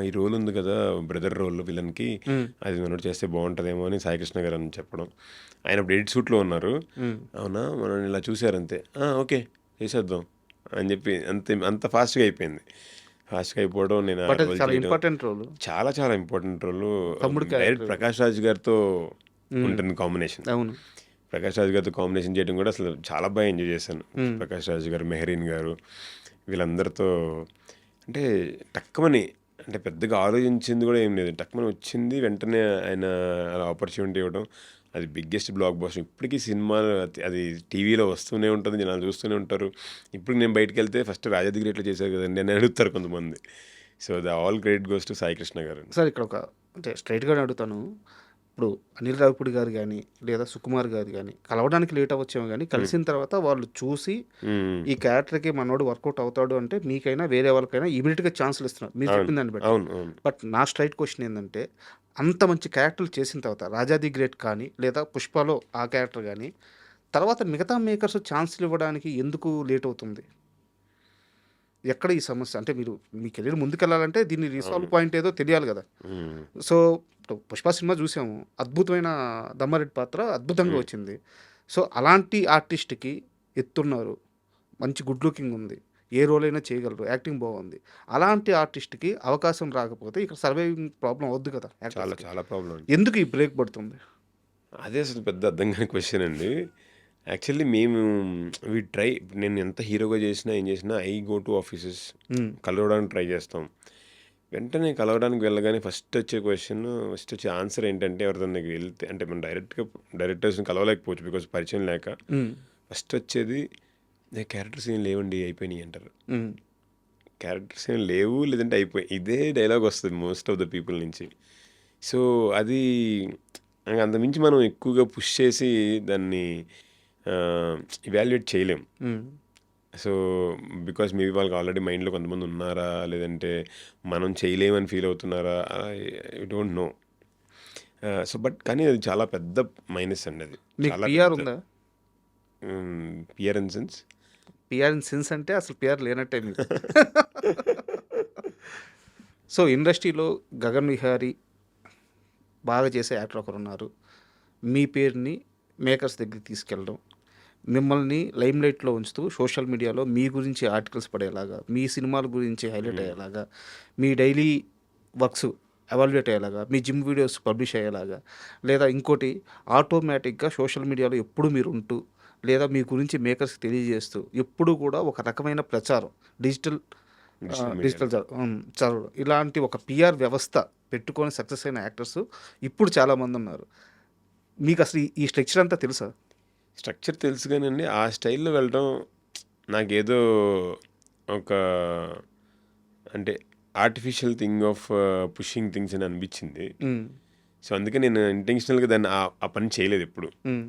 ఈ రోల్ ఉంది కదా బ్రదర్ రోల్ విలన్కి, అది మనం చేస్తే బాగుంటుందేమో అని సాయికృష్ణ గారు అని చెప్పడం. ఆయన అప్పుడు ఎడిట్ షూట్లో ఉన్నారు. అవునా మనం ఇలా చూసారంతే, ఓకే చేసేద్దాం అని చెప్పి అంత ఫాస్ట్గా అయిపోయింది. ఫాస్ట్గా అయిపోవడం నేను చాలా చాలా important role. Direct Prakash Raj గారితో ఉంటుంది కాంబినేషన్. ప్రకాష్ రాజ్ గారితో కాంబినేషన్ చేయడం కూడా అసలు చాలా బాగా ఎంజాయ్ చేశాను. ప్రకాష్ రాజ్ గారు, మెహరీన్ గారు వీళ్ళందరితో అంటే టక్కుమని అంటే పెద్దగా ఆలోచించింది కూడా ఏం లేదు, టక్కుమని వచ్చింది వెంటనే ఆయన అలా ఆపర్చునిటీ ఇవ్వడం. అది బిగ్గెస్ట్ బ్లాక్ బస్టర్. ఇప్పటికీ సినిమాలు అది టీవీలో వస్తూనే ఉంటుంది, జనాలు చూస్తూనే ఉంటారు. ఇప్పుడు నేను బయటకు వెళ్తే ఫస్ట్ రాజా ది గ్రేట్లో చేశారు కదండి అని అడుగుతారు కొంతమంది. So the all great goes to Sai Krishna గారు. సార్ ఇక్కడ ఒక అంటే స్ట్రైట్గానే అడుగుతాను. ఇప్పుడు అనిల్ రావిపూడి గారు కానీ లేదా సుకుమార్ గారు కానీ కలవడానికి లేట్ అవ్వచ్చేమో కానీ కలిసిన తర్వాత వాళ్ళు చూసి ఈ క్యారెక్టర్కి మనోడు వర్కౌట్ అవుతాడు అంటే మీకైనా వేరే వాళ్ళకైనా ఇమీడియట్గా ఛాన్సులు ఇస్తున్నారు మీరు చెప్పిన దాన్ని బట్టి. బట్ నా స్ట్రైట్ క్వశ్చన్ ఏంటంటే అంత మంచి క్యారెక్టర్లు చేసిన తర్వాత రాజా ది గ్రేట్ కానీ లేదా పుష్పలో ఆ క్యారెక్టర్ కానీ తర్వాత మిగతా మేకర్స్ ఛాన్సులు ఇవ్వడానికి ఎందుకు లేట్ అవుతుంది? ఎక్కడ ఈ సమస్య? అంటే మీరు మీ కెరీర్ ముందుకెళ్ళాలంటే దీన్ని రీసాల్వ్ పాయింట్ ఏదో తెలియాలి కదా. సో పుష్ప సినిమా చూసాము, అద్భుతమైన దమ్మారెడ్డి పాత్ర అద్భుతంగా వచ్చింది. సో అలాంటి ఆర్టిస్ట్కి ఎత్తున్నారు, మంచి గుడ్ లుకింగ్ ఉంది, ఏ రోల్ అయినా చేయగలరు, యాక్టింగ్ బాగుంది. అలాంటి ఆర్టిస్ట్కి అవకాశం రాకపోతే ఇక్కడ సర్వైవింగ్ ప్రాబ్లం అవుద్ది కదా. చాలా చాలా ప్రాబ్లం. ఎందుకు ఈ బ్రేక్ పడుతుంది? అదే అసలు పెద్ద అర్థం కాని క్వశ్చన్ అండి. యాక్చువల్లీ మేము నేను ఎంత హీరోగా చేసినా ఏం చేసినా ఐ గో టు ఆఫీసెస్ కలవడానికి ట్రై చేస్తాం. వెంటనే కలవడానికి వెళ్ళగానే ఫస్ట్ వచ్చే ఆన్సర్ ఏంటంటే ఎవరితో దగ్గరికి వెళ్తే అంటే మనం డైరెక్టర్స్ని కలవలేకపోవచ్చు బికాజ్ పరిచయం లేక హ్మ్. ఫస్ట్ వచ్చేది క్యారెక్టర్స్ ఏం లేవండి అయిపోయినాయి అంటారు. హ్మ్. క్యారెక్టర్స్ ఏం లేవు లేదంటే అయిపోయి ఇదే డైలాగ్ వస్తుంది మోస్ట్ ఆఫ్ ద పీపుల్ నుంచి. సో అది అంతమించి మనం ఎక్కువగా పుష్ చేసి దాన్ని ఇవాల్యుయేట్ చేయలేం. హ్మ్. సో బికాస్ మేబీ వాళ్ళకి ఆల్రెడీ మైండ్లో కొంతమంది ఉన్నారా లేదంటే మనం చేయలేమని ఫీల్ అవుతున్నారా I don't know. So but కానీ అది చాలా పెద్ద మైనస్ అండి. అది మీకు చాలా పిఆర్ పెద్ద ఉందా? PR in sense. PR in sense అంటే అసలు పిఆర్ లేనట్టే మీకు. సో ఇండస్ట్రీలో గగన్ విహారీ బాగా చేసే యాక్టర్ ఒకరున్నారు. మీ పేరుని మేకర్స్ దగ్గరికి తీసుకెళ్ళడం, మిమ్మల్ని లైమ్‌లైట్‌లో ఉంచుతూ సోషల్ మీడియాలో మీ గురించి ఆర్టికల్స్ పడేలాగా, మీ సినిమాల గురించి హైలైట్ అయ్యేలాగా, మీ డైలీ వర్క్స్ ఎవాల్యుయేట్ అయ్యేలాగా, మీ జిమ్ వీడియోస్ పబ్లిష్ అయ్యేలాగా, లేదా ఇంకోటి ఆటోమేటిక్‌గా సోషల్ మీడియాలో ఎప్పుడు మీరు ఉంటూ, లేదా మీ గురించి మేకర్స్‌కి తెలియజేస్తూ, ఎప్పుడూ కూడా ఒక రకమైన ప్రచారం డిజిటల్ డిజిటల్ మీడియాలో డిజిటల్ చదవడం ఇలాంటి ఒక పిఆర్ వ్యవస్థ పెట్టుకొని సక్సెస్ అయిన యాక్టర్స్ ఇప్పుడు చాలామంది ఉన్నారు. మీకు అసలు ఈ స్ట్రక్చర్ అంతా తెలుసా? స్ట్రక్చర్ తెలుసు కానండి ఆ స్టైల్లో వెళ్ళడం నాకేదో ఒక అంటే artificial thing of pushing things అని అనిపించింది. హ్మ్. సో అందుకే నేను ఇంటెన్షనల్గా దాన్ని ఆ పని చేయలేదు ఎప్పుడు. హ్మ్.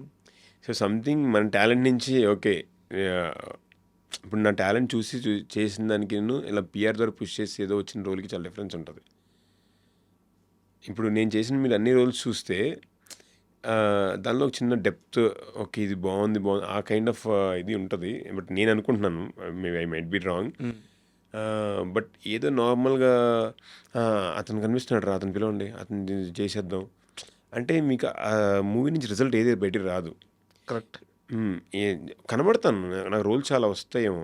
సో సంథింగ్ మన టాలెంట్ నుంచి ఓకే ఇప్పుడు నా టాలెంట్ చూసి చేసిన దానికి ఇలా పిఆర్ ద్వారా పుష్ చేసి ఏదో వచ్చిన రోల్కి చాలా డిఫరెన్స్ ఉంటుంది. ఇప్పుడు నేను చేసిన మీరు అన్ని రోల్స్ చూస్తే దానిలో ఒక చిన్న డెప్త్ ఓకే ఇది బాగుంది ఆ కైండ్ ఆఫ్ ఇది ఉంటుంది. బట్ నేను అనుకుంటున్నాను maybe I might be wrong. హ్మ్. బట్ ఏదో నార్మల్గా అతను కనిపిస్తున్నాడు రా అతను పిలవండి అతను చేసేద్దాం అంటే మీకు ఆ మూవీ నుంచి రిజల్ట్ ఏది బయటికి రాదు. కరెక్ట్. కనబడతాను నాకు రోల్ చాలా వస్తాయేమో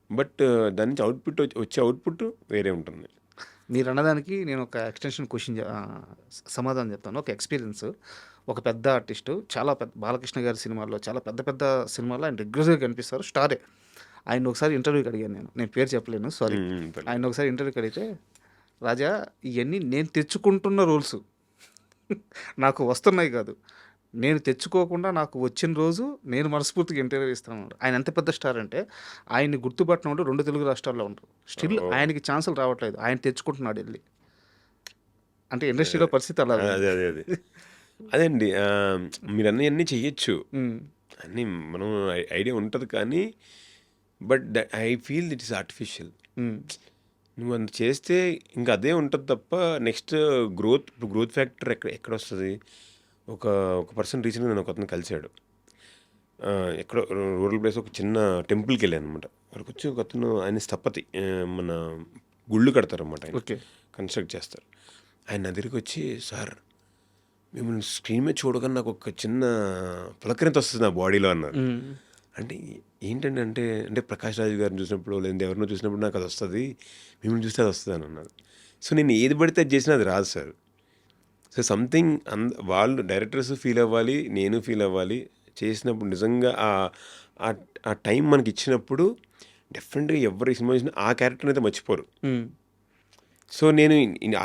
బట్ దాని నుంచి వచ్చే అవుట్పుట్ వేరే ఉంటుంది. మీరు అన్నదానికి నేను ఒక ఎక్స్టెన్షన్ క్వశ్చన్ సమాధానం చెప్తాను. ఒక ఎక్స్పీరియన్స్ ఒక పెద్ద ఆర్టిస్టు చాలా పెద్ద బాలకృష్ణ గారి సినిమాల్లో చాలా పెద్ద పెద్ద సినిమాల్లో ఆయన రెగ్యులర్గా కనిపిస్తారు, స్టారే. ఆయన ఒకసారి ఇంటర్వ్యూకి అడిగాను నేను పేరు చెప్పలేను సారీ. ఆయన ఒకసారి ఇంటర్వ్యూకి అడిగితే రాజా ఇవన్నీ నేను తెచ్చుకుంటున్న రోల్స్ నాకు వస్తున్నాయి కాదు, నేను తెచ్చుకోకుండా నాకు వచ్చిన రోజు నేను మనస్ఫూర్తిగా ఇంటర్వ్యూ ఇస్తాను. ఆయన ఎంత పెద్ద స్టార్ అంటే ఆయన్ని గుర్తుపట్టిన వాళ్ళు 2 తెలుగు రాష్ట్రాల్లో ఉంటారు. స్టిల్ ఆయనకి ఛాన్సులు రావట్లేదు, ఆయన తెచ్చుకుంటున్నాడు వెళ్ళి. అంటే ఇండస్ట్రీలో పరిస్థితి అలా ఉంది. అదే అదే అదే అదే అండి మీరు అన్నీ చెయ్యొచ్చు ఉమ్, అన్నీ మనం ఐడియా ఉంటుంది కానీ but I feel it is artificial. Um, నువ్వు అంత చేస్తే ఇంకా అదే ఉంటుంది తప్ప నెక్స్ట్ గ్రోత్ ఫ్యాక్టర్ ఎక్కడ వస్తుంది. ఒక ఒక పర్సన్ రీసెంట్గా నేను ఒక అతను కలిశాడు. ఎక్కడో రూరల్ ప్లేస్ ఒక చిన్న టెంపుల్కి వెళ్ళాను అనమాట. అక్కడికి వచ్చి ఒక అతను ఆయన స్థపతి మన గుళ్ళు కడతారన్నమాట, ఆయన ఓకే. కన్స్ట్రక్ట్ చేస్తారు. ఆయన నా దగ్గరికి వచ్చి సార్ మిమ్మల్ని స్క్రీన్ మీద చూడగానే నాకు ఒక చిన్న పులకరింత వస్తుంది నా బాడీలో అన్నారు. ఉమ్, అంటే ఏంటంటే అంటే అంటే ప్రకాష్ రాజు గారిని చూసినప్పుడు లేదంటే ఎవరినో చూసినప్పుడు నాకు అది వస్తుంది, మిమ్మల్ని చూస్తే అది వస్తుంది అని అన్నారు. సో నేను ఏది పడితే అది చేసినా అది రాదు సార్. సో సంథింగ్ వాళ్ళు డైరెక్టర్స్ ఫీల్ అవ్వాలి, నేను ఫీల్ అవ్వాలి. చేసినప్పుడు నిజంగా ఆ టైం మనకి ఇచ్చినప్పుడు డెఫినెట్గా ఎవరు సినిమా చేసినా ఆ క్యారెక్టర్ని అయితే మర్చిపోరు. ఉమ్, సో నేను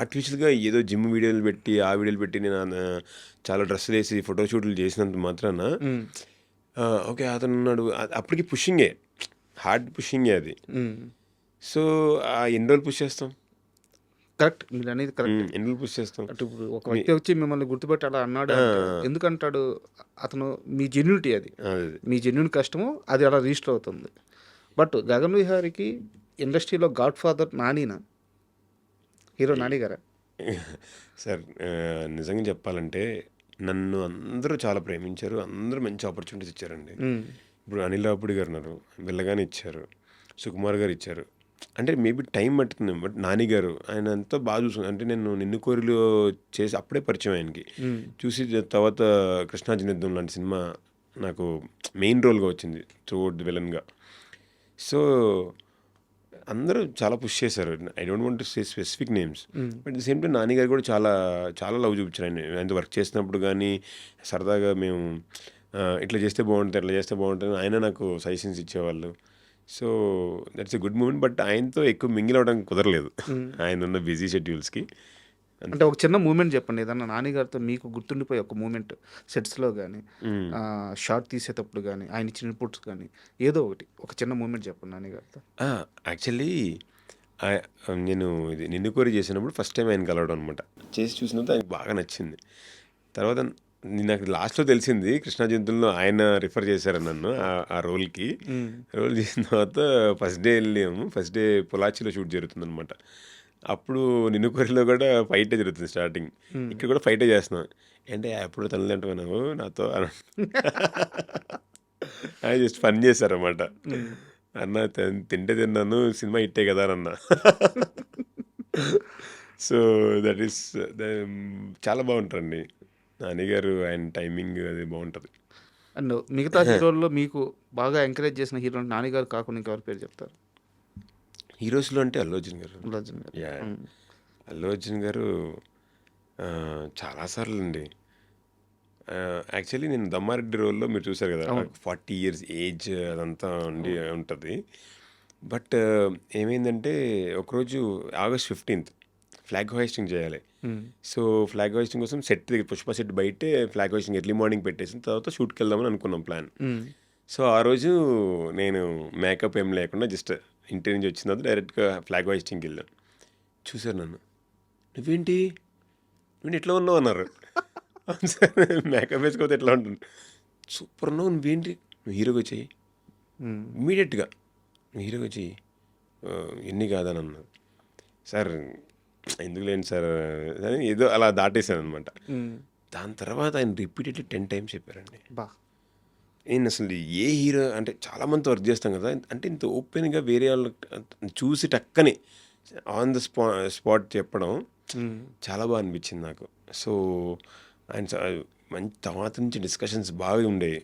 ఆర్టిఫిషియల్గా ఏదో జిమ్ వీడియోలు పెట్టి వీడియోలు పెట్టి నేను చాలా డ్రెస్సులు వేసి ఫోటోషూట్లు చేసినంత మాత్రాన ఉమ్, ఓకే అతను ఉన్నాడు అప్పటికి పుషింగే, హార్డ్ పుషింగే అది. ఉమ్. సో ఎన్ని రోజులు పుష్ చేస్తాం, కరెక్ట్, మీరు అనేది కరెక్ట్. ఎన్ని రోజులు పుష్ చేస్తాం. అటు ఇప్పుడు ఒక వ్యక్తి వచ్చి మిమ్మల్ని గుర్తుపెట్టి అలా అన్నాడు అంటే ఎందుకంటాడు, అతను మీ జెన్యూనిటీ అది, అదే మీ జెన్యూన్ కష్టము అది అలా రిజిస్టర్ అవుతుంది. బట్ గగన్ విహారీకి ఇండస్ట్రీలో గాడ్ ఫాదర్ నానినా, హీరో నాని గారా? సార్ నిజంగా చెప్పాలంటే నన్ను అందరూ చాలా ప్రేమించారు, అందరూ మంచి ఆపర్చునిటీస్ ఇచ్చారండి. ఉమ్, ఇప్పుడు అనిల్ రావుపూడి గారు ఉన్నారు, వెళ్ళగానే ఇచ్చారు, సుకుమార్ గారు ఇచ్చారు. అంటే మేబీ టైం పట్టుతుంది. బట్ నాని గారు ఆయన ఎంతో బాగా చూసుకున్నారు. అంటే నేను నిన్ను కోరిలో చేసి అప్పుడే పరిచయం ఆయనకి ఉమ్, చూసి తర్వాత కృష్ణాజినేద్దం లాంటి సినిమా నాకు మెయిన్ రోల్గా వచ్చింది త్రూఅవుట్ ది విలన్గా. సో అందరూ చాలా పుష్ చేశారు. I don't want to say specific names but the same time Nani గారు కూడా చాలా చాలా లవ్ చూపించారు. ఆయన వర్క్ చేసినప్పుడు కానీ సరదాగా మేము ఇట్లా చేస్తే బాగుంటుంది అట్లా చేస్తే బాగుంటుంది ఆయన నాకు సజెషన్స్ ఇచ్చేవాళ్ళు. So that's a good moment. But ఆయనతో ఎక్కువ మింగిల్ అవ్వడానికి కుదరలేదు ఆయన ఉన్న బిజీ షెడ్యూల్స్కి. అంటే ఒక చిన్న మూమెంట్ చెప్పండి, ఏదన్నా నాని గారితో మీకు గుర్తుండిపోయే ఒక మూమెంట్, సెట్స్లో కానీ షార్ట్ తీసేటప్పుడు కానీ ఆయన ఇచ్చిన ఇన్పుట్స్ కానీ ఏదో ఒకటి ఒక చిన్న మూమెంట్ చెప్పండి నాని గారితో. యాక్చువల్లీ నేను ఇది నిన్ను కోరి చేసినప్పుడు ఫస్ట్ టైం ఆయన కలవడం అనమాట. చేసి చూసినంత ఆయనకు బాగా నచ్చింది. తర్వాత నాకు లాస్ట్లో తెలిసింది కృష్ణా జంతువుల్లో ఆయన రిఫర్ చేశారు నన్ను ఆ రోల్కి. రోల్ చేసిన తర్వాత ఫస్ట్ డే వెళ్ళాము. ఫస్ట్ డే పొలాచిలో షూట్ జరుగుతుంది అనమాట. అప్పుడు నిన్ను కోరిలో కూడా ఫైటే జరుగుతుంది స్టార్టింగ్. ఇక్కడ కూడా ఫైటే చేస్తున్నాం. అంటే ఎప్పుడు తల్లిదంటే నువ్వు నాతో ఆయన జస్ట్ ఫన్ చేశారన్నమాట. అన్న తింటే తిన్నాను, సినిమా హిట్టే కదా అని అన్న. సో దట్ ఈస్ చాలా బాగుంటారండి నాని గారు. ఆయన టైమింగ్ అది బాగుంటుంది. అండ్ మిగతా హీరోల్లో మీకు బాగా ఎంకరేజ్ చేసిన హీరో నాని గారు కాకుండా ఇంకెవరి పేరు చెప్తారు? హీరోస్లో అంటే అల్లు అర్జున్ గారు. అల్లు అర్జున్ గారు. యా, అల్లు అర్జున్ గారు చాలాసార్లు అండి. యాక్చువల్లీ నేను దమ్మారెడ్డి రోల్లో మీరు చూసారు కదా, 40 years ఏజ్ అదంతా ఉంటుంది. బట్ ఏమైందంటే ఒకరోజు August 15th ఫ్లాగ్ హోయిస్టింగ్ చేయాలి. సో ఫ్లాగ్ హోయిస్టింగ్ కోసం సెట్ దగ్గర పుష్ప సెట్ బయటే ఫ్లాగ్ హోయిస్టింగ్ ఎర్లీ మార్నింగ్ పెట్టేసిన తర్వాత షూట్కి వెళ్దామని అనుకున్నాం ప్లాన్. సో ఆ రోజు నేను మేకప్ ఏం లేకుండా జస్ట్ ఇంటి నుంచి వచ్చిన తర్వాత డైరెక్ట్గా ఫ్లాగ్ హోయిస్టింగ్కి వెళ్ళాను. చూసారు నన్ను, నువ్వేంటి ఎట్లా ఉన్నావు అన్నారు. సార్ మేకప్ వేసుకోతే ఎట్లా ఉంటుంది, సూపర్ ఉన్నావు, నువ్వేంటి నువ్వు హీరోగా చెయ్యి ఇమీడియట్గా, నువ్వు హీరోగా చెయ్యి ఎన్ని కాదని అన్నారు. సార్ ఎందుకు లేండి సార్ అని ఏదో అలా దాటేశాను అనమాట. దాని తర్వాత ఆయన రిపీటెడ్లీ 10 times చెప్పారండి. నేను అసలు ఏ హీరో అంటే చాలామందితో వర్క్ చేస్తాం కదా, అంటే ఇంత ఓపెన్గా వేరే వాళ్ళు చూసి టక్కని ఆన్ ద స్పాట్ చెప్పడం చాలా బాగా అనిపించింది నాకు. సో ఆయన మంచి తర్వాత నుంచి డిస్కషన్స్ బాగా ఉండేవి.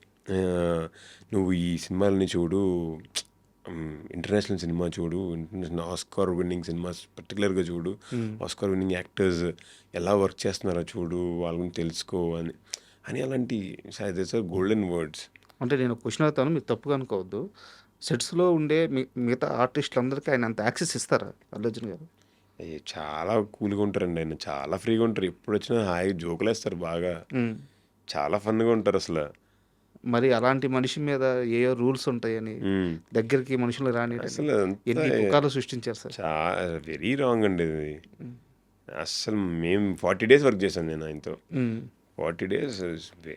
నువ్వు ఈ సినిమాలని చూడు, ఇంటర్నేషనల్ సినిమా చూడు, ఇంటర్నేషనల్ ఆస్కార్ విన్నింగ్ సినిమాస్ పర్టికులర్గా చూడు, ఆస్కార్ విన్నింగ్ యాక్టర్స్ ఎలా వర్క్ చేస్తున్నారో చూడు, వాళ్ళ గురించి తెలుసుకో అని అలాంటి గోల్డెన్ వర్డ్స్. అంటే నేను క్వశ్చన్ అవుతాను, మీరు తప్పుగా అనుకోవద్దు. సెట్స్లో ఉండే మిగతా ఆర్టిస్టులందరికీ ఆయన అంత యాక్సెస్ ఇస్తారా అల్లు అర్జున్ గారు? చాలా కూల్గా ఉంటారండి ఆయన, చాలా ఫ్రీగా ఉంటారు. ఎప్పుడు వచ్చినా హాయి జోకులు వేస్తారు, బాగా చాలా ఫన్గా ఉంటారు అసలు. మరి అలాంటి మనిషి మీద ఏయో రూల్స్ ఉంటాయని దగ్గరికి మనుషులు రాని అసలు ఎన్ని పుకార్లు సృష్టించారు సార్. చాలా వెరీ రాంగ్ అండి ఇది. అసలు మేము 40 days వర్క్ చేశాను నేను ఆయనతో. 40 days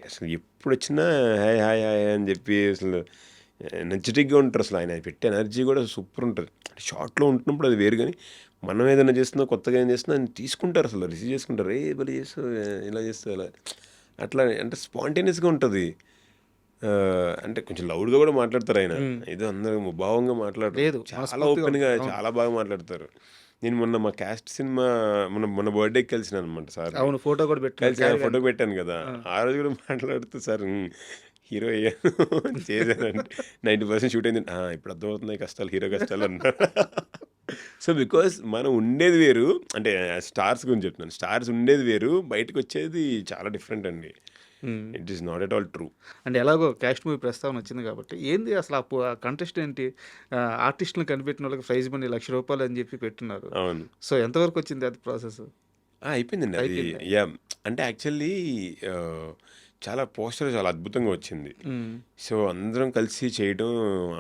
అసలు ఎప్పుడు వచ్చినా హాయ్ హాయ్ హాయ్ అని చెప్పి అసలు ఎనర్జెటిక్గా ఉంటారు. అసలు ఆయన పెట్టే ఎనర్జీ కూడా సూపర్ ఉంటుంది. షార్ట్లో ఉంటున్నప్పుడు అది వేరు, కానీ మనం ఏదైనా చేస్తున్నా కొత్తగా ఏం చేస్తున్నా ఆయన తీసుకుంటారు, అసలు రిసీవ్ చేసుకుంటారు. బలి చేస్తావు, ఇలా చేస్తావు, అలా అట్లా అంటే స్పాంటేనియస్గా ఉంటుంది. అంటే కొంచెం లౌడ్గా కూడా మాట్లాడతారు ఆయన, ఏదో అందరూ ముభావంగా మాట్లాడతారు, చాలా ఓపెన్గా చాలా బాగా మాట్లాడతారు. నేను మొన్న మా క్యాస్ట్ సినిమా మొన్న బర్త్డేకి కలిసిన అనమాట సార్. అవును, ఫోటో కూడా ఫోటో పెట్టాను కదా, ఆ రోజు కూడా మాట్లాడుతూ సార్ హీరో అయ్యాను చేశానంటే 90% షూట్ అయింది. ఇప్పుడు అర్థమవుతున్నాయి కష్టాలు, హీరో కష్టాలు అన్నారు. సో బికాస్ మనం ఉండేది వేరు, అంటే స్టార్స్ గురించి చెప్తున్నాను, స్టార్స్ ఉండేది వేరు, బయటకు వచ్చేది చాలా డిఫరెంట్ అండి. It is not at all true. అంటే ఎలాగో క్యాస్ట్ మూవీ ప్రస్తావన వచ్చింది కాబట్టి ఏంది అసలు ఆ కంటెస్ట్ ఏంటి, ఆర్టిస్టులను కనిపెట్టిన వాళ్ళకి ప్రైజ్ మనీ ₹1,00,000 అని చెప్పి పెట్టున్నారు. అవును. సో ఎంతవరకు వచ్చింది అది ప్రాసెస్? అయిపోయిందండి అది. యా, అంటే యాక్చువల్లీ చాలా పోస్టర్ చాలా అద్భుతంగా వచ్చింది. సో అందరం కలిసి చేయడం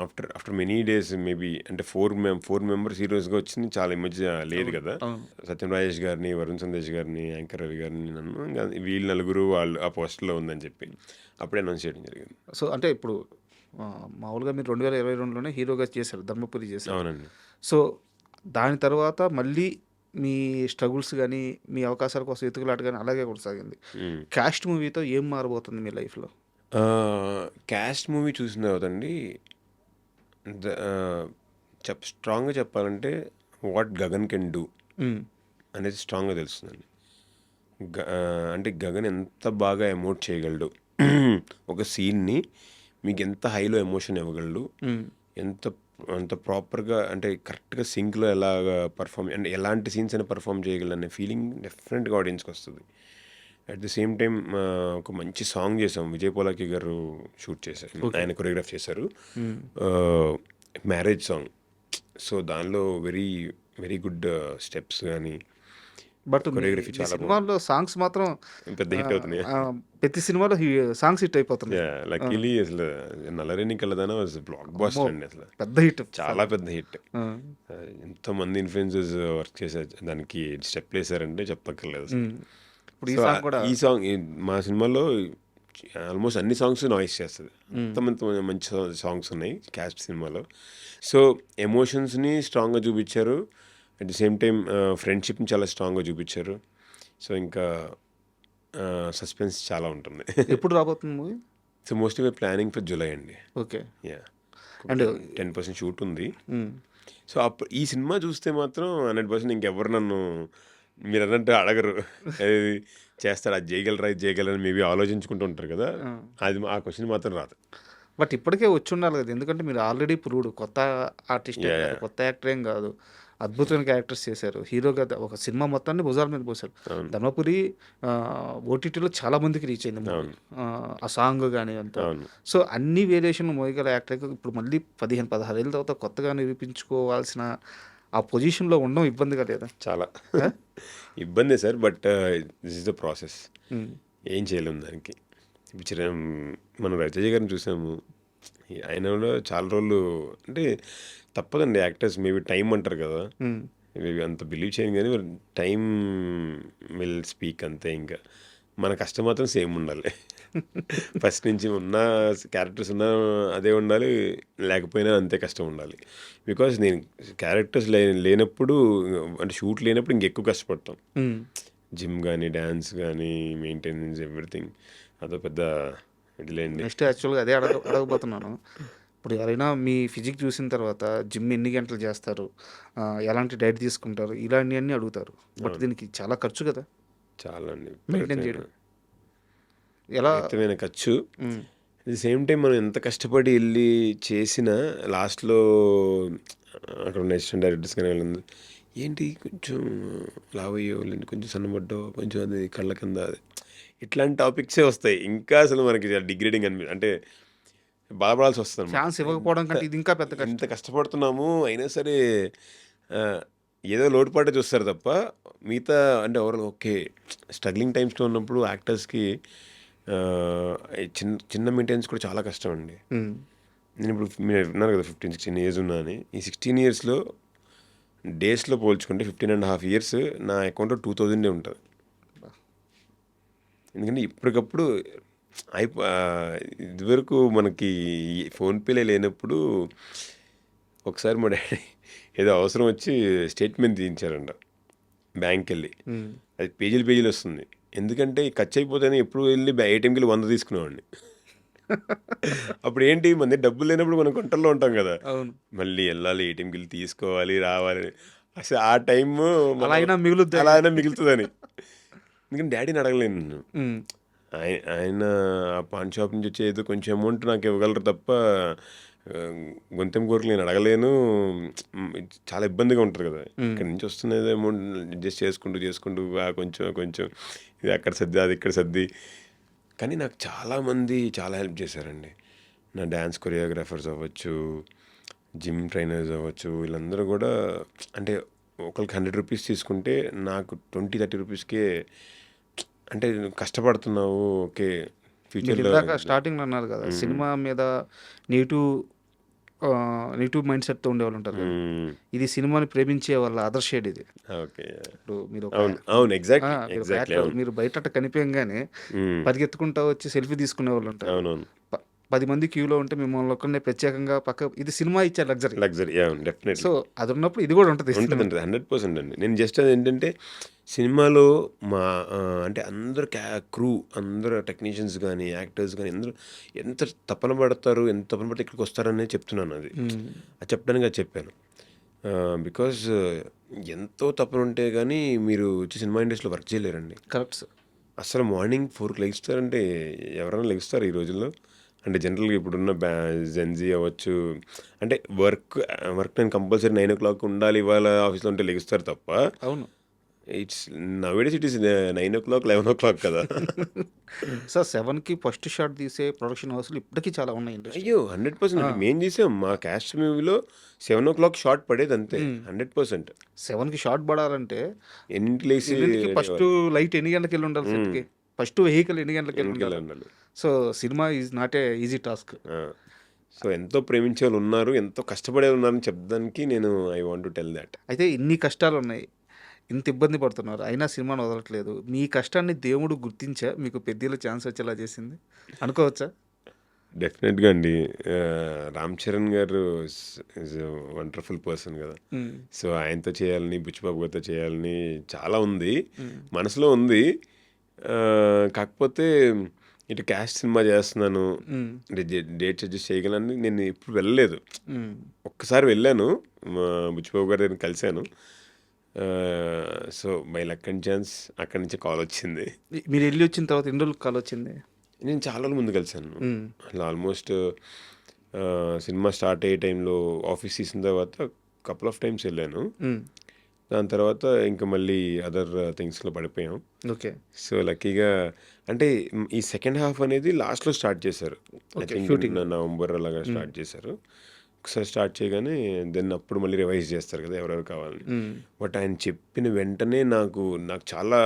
ఆఫ్టర్ మెనీ డేస్, మేబీ అంటే 4 members హీరోస్గా వచ్చింది. చాలా ఈ మధ్య లేదు కదా, సత్యం రాజేష్ గారిని, వరుణ్ సందేశ్ గారిని, యాంకర్ రవి గారిని, నన్ను, ఇంకా వీళ్ళు నలుగురు వాళ్ళు ఆ పోస్టర్లో ఉందని చెప్పి అప్పుడే అనౌన్స్ చేయడం జరిగింది. సో అంటే ఇప్పుడు మామూలుగా మీరు 2022లోనే హీరోగా చేశారు, ధర్మపురి చేశారు. అవునండి. సో దాని తర్వాత మళ్ళీ మీ స్ట్రగుల్స్ కానీ మీ అవకాశాల కోసం ఎతుకులాట కానీ అలాగే కొనసాగింది. క్యాస్ట్ మూవీతో ఏం మారబోతుంది మీ లైఫ్లో? క్యాస్ట్ మూవీ చూసిన తర్వాత అండి స్ట్రాంగ్గా చెప్పాలంటే వాట్ గగన్ కెన్ డూ అనేది స్ట్రాంగ్గా తెలుస్తుందండి. అంటే గగన్ ఎంత బాగా ఎమోట్ చేయగలడు, ఒక సీన్ని మీకు ఎంత హైలో ఎమోషన్ ఇవ్వగలడు, అంత ప్రాపర్గా అంటే కరెక్ట్గా సింక్లో ఎలాగ పర్ఫామ్, అంటే ఎలాంటి సీన్స్ అయినా పర్ఫామ్ చేయగలడు అనే ఫీలింగ్ డెఫినెట్గా ఆడియన్స్కి వస్తుంది. అట్ ది సేమ్ టైం ఒక మంచి సాంగ్ చేసాం, విజయ్ పోలాకి గారు షూట్ చేశారు, ఆయన కొరియోగ్రాఫ్ చేశారు. Marriage song. సో దానిలో వెరీ వెరీ గుడ్ స్టెప్స్ కానీ బట్ కొరియోగ్రఫీ మీ చాలా బాగుంది. సినిమాల్లో సాంగ్స్ మాత్రం పెద్ద హిట్ అవుతున్నాయి. ప్రతి సినిమాలో సాంగ్స్ హిట్ అయిపోతున్నాయి. లక్కీలీ అసలు నల్లరేని కలదాన వాజ్ బ్లాక్ బాస్టర్ అండి. అసలు పెద్ద హిట్. చాలా పెద్ద హిట్. ఎంతోమంది ఇన్ఫ్లుయెన్సర్స్ వర్క్ చేశారు దానికి, స్టెప్ వేసారంటే చెప్పక్కర్లేదు అసలు. ఇప్పుడు ఈ సో సాంగ్ కూడా ఈ సాంగ్ మా సినిమాలో ఆల్మోస్ట్ అన్ని సాంగ్స్ నాయిస్ చేస్తుంది. అంత మంచి సాంగ్స్ ఉన్నాయి క్యాస్ట్ సినిమాలో. సో ఎమోషన్స్ని స్ట్రాంగ్గా చూపించారు, అట్ ది సేమ్ టైం ఫ్రెండ్షిప్ని చాలా స్ట్రాంగ్గా చూపించారు. సో ఇంకా సస్పెన్స్ చాలా ఉంటుంది. ఎప్పుడు రాబోతుంది movie? So mostly we're planning for July అండి. ఓకే. యా, అండ్ 10% షూట్ ఉంది. సో అప్పుడు ఈ సినిమా చూస్తే మాత్రం 100% ఇంకెవరు నన్ను మీరు అన్నట్టు అడగరు, అది చేస్తారు, అది చేయగలరా, ఇది చేయగలరా మేబీ ఆలోచించుకుంటూ ఉంటారు కదా, అది ఆ క్వశ్చన్ మాత్రం రాదు. బట్ ఇప్పటికే వచ్చి ఉండాలి కదా, ఎందుకంటే మీరు ఆల్రెడీ ప్రూవ్డ్ కొత్త ఆర్టిస్ట్, కొత్త యాక్టర్ ఏం కాదు, అద్భుతమైన క్యారెక్టర్స్ చేశారు. హీరోగా ఒక సినిమా మొత్తాన్ని భుజాల మీద పోశారు. ధర్మపురి ఓటీటీలో చాలా మందికి రీచ్ అయింది movie. ఆ సాంగ్ కానీ అంతా. అవును. సో అన్ని వేరియేషన్ మోయగల యాక్టర్ ఇప్పుడు మళ్ళీ 15-16 ఏళ్ళ తర్వాత కొత్తగా నిరూపించుకోవాల్సిన ఆ పొజిషన్లో ఉండడం ఇబ్బందిగా లేదా? చాలా ఇబ్బందే sir, but this is the process. ఏం చేయలేము దానికి. ఇప్పుడు మనం రవితేజ గారిని చూసాము, ఆయన కూడా చాలా రోజులు అంటే తప్పదండి, యాక్టర్స్ మేబీ టైం అంటారు కదా, మేబీ అంత బిలీవ్ చేయను కానీ టైం విల్ స్పీక్ అంతే. ఇంకా మన కష్టం మాత్రం సేమ్ ఉండాలి. ఫస్ట్ నుంచి ఉన్న క్యారెక్టర్స్ ఉన్న అదే ఉండాలి, లేకపోయినా అంతే కష్టం ఉండాలి. బికాజ్ నేను క్యారెక్టర్స్ లేనప్పుడు అంటే షూట్ లేనప్పుడు ఇంకెక్కువ కష్టపడతాం. జిమ్ కానీ డ్యాన్స్ కానీ మెయింటెనెన్స్ ఎవ్రీథింగ్ అదో పెద్ద ఇదిలేండి. నెక్స్ట్ యాక్చువల్గా అదే అడగబోతున్నాను. ఇప్పుడు ఎవరైనా మీ ఫిజిక్ చూసిన తర్వాత జిమ్ ఎన్ని గంటలు చేస్తారు, ఎలాంటి డైట్ తీసుకుంటారు, ఇలాంటివన్నీ అడుగుతారు. బట్ దీనికి చాలా ఖర్చు కదా చాలా అండి, మెయింటైన్ చేయడం. ఎలా? విపరీతమైన ఖర్చు. అట్ ది సేమ్ టైం మనం ఎంత కష్టపడి వెళ్ళి చేసినా లాస్ట్లో అక్కడ ఉన్న అసిస్టెంట్ డైరెక్టర్స్ కానీ వెళ్ళింది, ఏంటి కొంచెం లావయ్యో, లేదంటే కొంచెం సన్నబడ్డో, కొంచెం అది కళ్ళ కింద, అది ఇట్లాంటి టాపిక్సే వస్తాయి. ఇంకా అసలు మనకి డిగ్రేడింగ్ అంటే బాధపడాల్సి వస్తుంది. ఛాన్స్ ఇవ్వకపోవడం కంటే ఇది ఇంకా పెద్ద కష్టం. ఇంత కష్టపడుతున్నాము అయినా సరే ఏదో లోటుపాటే చూస్తారు తప్ప మిగతా అంటే ఎవరు ఓకే స్ట్రగ్లింగ్ టైమ్స్లో ఉన్నప్పుడు యాక్టర్స్కి చిన్న చిన్న మెయింటెనెన్స్ కూడా చాలా కష్టం అండి. నేను ఇప్పుడు మీరు విన్నారు కదా 15-16 years ఉన్నా అని. ఈ 16 yearsలో డేస్లో పోల్చుకుంటే 15.5 years నా అకౌంట్లో 2000 ఉంటుంది. ఎందుకంటే ఇప్పటికప్పుడు ఇదివరకు మనకి ఫోన్పేలే లేనప్పుడు ఒకసారి మా డాడీ ఏదో అవసరం వచ్చి స్టేట్మెంట్ తీయించారంట బ్యాంక్కి వెళ్ళి. అది పేజీలు వస్తుంది. ఎందుకంటే ఖర్చు అయిపోతేనే ఎప్పుడు వెళ్ళి ATMకి వెళ్ళి 100 తీసుకునేవాడిని. అప్పుడు ఏంటి మన డబ్బులు లేనప్పుడు మనం కొంటల్లో ఉంటాం కదా, మళ్ళీ వెళ్ళాలి ATMకి వెళ్ళి తీసుకోవాలి రావాలి. అసలు ఆ టైమ్ అలా అయినా మిగులుతుందని. ఎందుకంటే డాడీని అడగలేను నేను. ఆయన ఆ పాన్ షాప్ నుంచి వచ్చేది కొంచెం అమౌంట్ నాకు ఇవ్వగలరు తప్ప గొంతెం కోరికలు నేను అడగలేను. చాలా ఇబ్బందిగా ఉంటుంది కదా, ఇక్కడ నుంచి వస్తున్నది అమౌంట్ అడ్జస్ట్ చేసుకుంటూ కొంచెం ఇది అక్కడ సర్ది అది ఇక్కడ సర్ది. కానీ నాకు చాలామంది చాలా హెల్ప్ చేశారండి. నా డ్యాన్స్ కొరియోగ్రాఫర్స్ అవ్వచ్చు, జిమ్ ట్రైనర్స్ అవ్వచ్చు, వీళ్ళందరూ కూడా అంటే ఒకరికి 100 rupees తీసుకుంటే నాకు 20-30 rupeesకే అంటే కష్టపడుతున్నావు ఓకే ఫ్యూచర్లో. స్టార్టింగ్ అన్నారు కదా సినిమా మీద నెగిటివ్ మైండ్ సెట్తో ఉండేవాళ్ళు ఉంటారు. ఇది సినిమాని ప్రేమించే వాళ్ళ అదర్ షేడ్ ఇది. ఓకే, ఇప్పుడు మీరు అవును ఎగ్జాక్ట్లీ మీరు బయట కనిపించగానే పరిగెత్తుకుంటా వచ్చి సెల్ఫీ తీసుకునే వాళ్ళు ఉంటారు. అవునవును, 10 మంది క్యూలో ఉంటే మిమ్మల్ని ఒక్కనే ప్రత్యేకంగా పక్క, ఇది సినిమా ఇచ్చే లగ్జరీ. డెఫినెట్లీ. సో అది ఉన్నప్పుడు ఇది కూడా ఉంటుంది 100% అండి. నేను జస్ట్ అది ఏంటంటే సినిమాలో మా అంటే అందరు క్రూ, అందరు టెక్నీషియన్స్ కానీ యాక్టర్స్ కానీ అందరూ ఎంత తపన పడతారు, ఎంత తపన పడితే ఇక్కడికి వస్తారనే చెప్తున్నాను. అది చెప్పడానికి అది చెప్పాను. బికాజ్ ఎంతో తపన ఉంటే కానీ మీరు వచ్చి సినిమా ఇండస్ట్రీలో వర్క్ చేయలేరండి. Correct sir. అసలు మార్నింగ్ 4కి లెగుస్తారంటే ఎవరైనా లెగుస్తారు ఈ రోజుల్లో? అంటే జనరల్గా ఇప్పుడున్న జెన్జీ అవ్వచ్చు, అంటే వర్క్ నేను కంపల్సరీ 9 o'clock ఉండాలి ఇవాళ ఆఫీస్లో ఉంటే లెగుస్తారు తప్ప. అవును, ఇట్స్ నవేడేస్ ఇట్ ఈస్ 9:00, 11:00 కదా! సార్ 7కి ఫస్ట్ షాట్ తీసే ప్రొడక్షన్ హౌస్‌లు ఇప్పటికీ చాలా ఉన్నాయి ఇండస్ట్రీ. అయ్యో! 100% ఆ! అంటే మేము చేసాం. మా క్యాస్ట్ మూవీలో 7:00 షాట్ పడేదంతే. హ్మ్. 100%. 7కి షాట్ పడాలంటే ఎన్నింటికి లేసి ఎన్నింటికి ఫస్ట్ రెడీవ్వాలి. లైట్ ఎన్ని గంటలకెళ్ళి ఉండాలి హ్మ్. సెట్‌కి? ఫస్ట్ వెహికల్ ఎన్ని గంటలకెళ్ళి ఎన్నింటికెళ్ళి ఉండాలి? ఉండాలి. So, cinema is not a easy task. ఆ! సో, ఎంతో ప్రేమించేవాళ్ళు ఉన్నారు. ఎంతో కష్టపడేవాళ్ళు ఉన్నారని చెప్పడానికి నేను I want to tell thought. అయితే ఇన్ని కష్టాలున్నాయి. ఇంత ఇబ్బంది పడుతున్నారు. అయినా సినిమాని వదలట్లేదు. మీ కష్టాన్ని దేవుడు గుర్తించా మీకు పెద్దీలో ఛాన్స్ వచ్చేలా చేసింది? అనుకోవచ్చా? డెఫినెట్‌గా అండి. రామ్ చరణ్ గారు ఈజ్ ఎ వండర్‌ఫుల్ పర్సన్ కదా! హ్మ్. సో, ఆయనతో చేయాలని, బుచ్చిబాబు గారితో చేయాలని చాలా ఉంది. హ్మ్. మనసులో ఉంది. కాకపోతే ఇటు క్యాస్ట్ సినిమా చేస్తున్నాను. హ్మ్. అంటే డేట్స్ అడ్జస్ట్ చేయగలని నేను ఎప్పుడు వెళ్ళలేదు. హ్మ్. ఒక్కసారి వెళ్ళాను. మా బుచ్చిబాబు గారి దగ్గర కలిసాను. So, by luck and chance అక్కడి నుంచే కాల్ వచ్చింది. మీరెళ్లి వచ్చిన తర్వాత ఎన్ని రోజులకి కాలొచ్చింది? నేను చాలా రోజుల ముందు కలిసాను. హ్మ్. అసలు ఆల్మోస్ట్ సినిమా స్టార్ట్ అయ్యే టైంలో ఆఫీస్ తీసిన తర్వాత కపుల్ ఆఫ్ టైమ్స్ వెళ్ళాను. హ్మ్. దాని తర్వాత ఇంకా మళ్ళీ అదర్ థింగ్స్లో పడిపోయాం. ఓకే. సో లక్కీగా అంటే ఈ సెకండ్ హాఫ్ అనేది లాస్ట్లో స్టార్ట్ చేశారు. I okay. Think shooting. November అలాగా హ్మ్. స్టార్ట్ చేశారు. ఒకసారి స్టార్ట్ చేయగానే దెన్ అప్పుడు మళ్ళీ రివైజ్ చేస్తారు కదా ఎవరెవరు కావాలని. హ్మ్. బట్ ఆయన చెప్పిన వెంటనే నాకు చాలా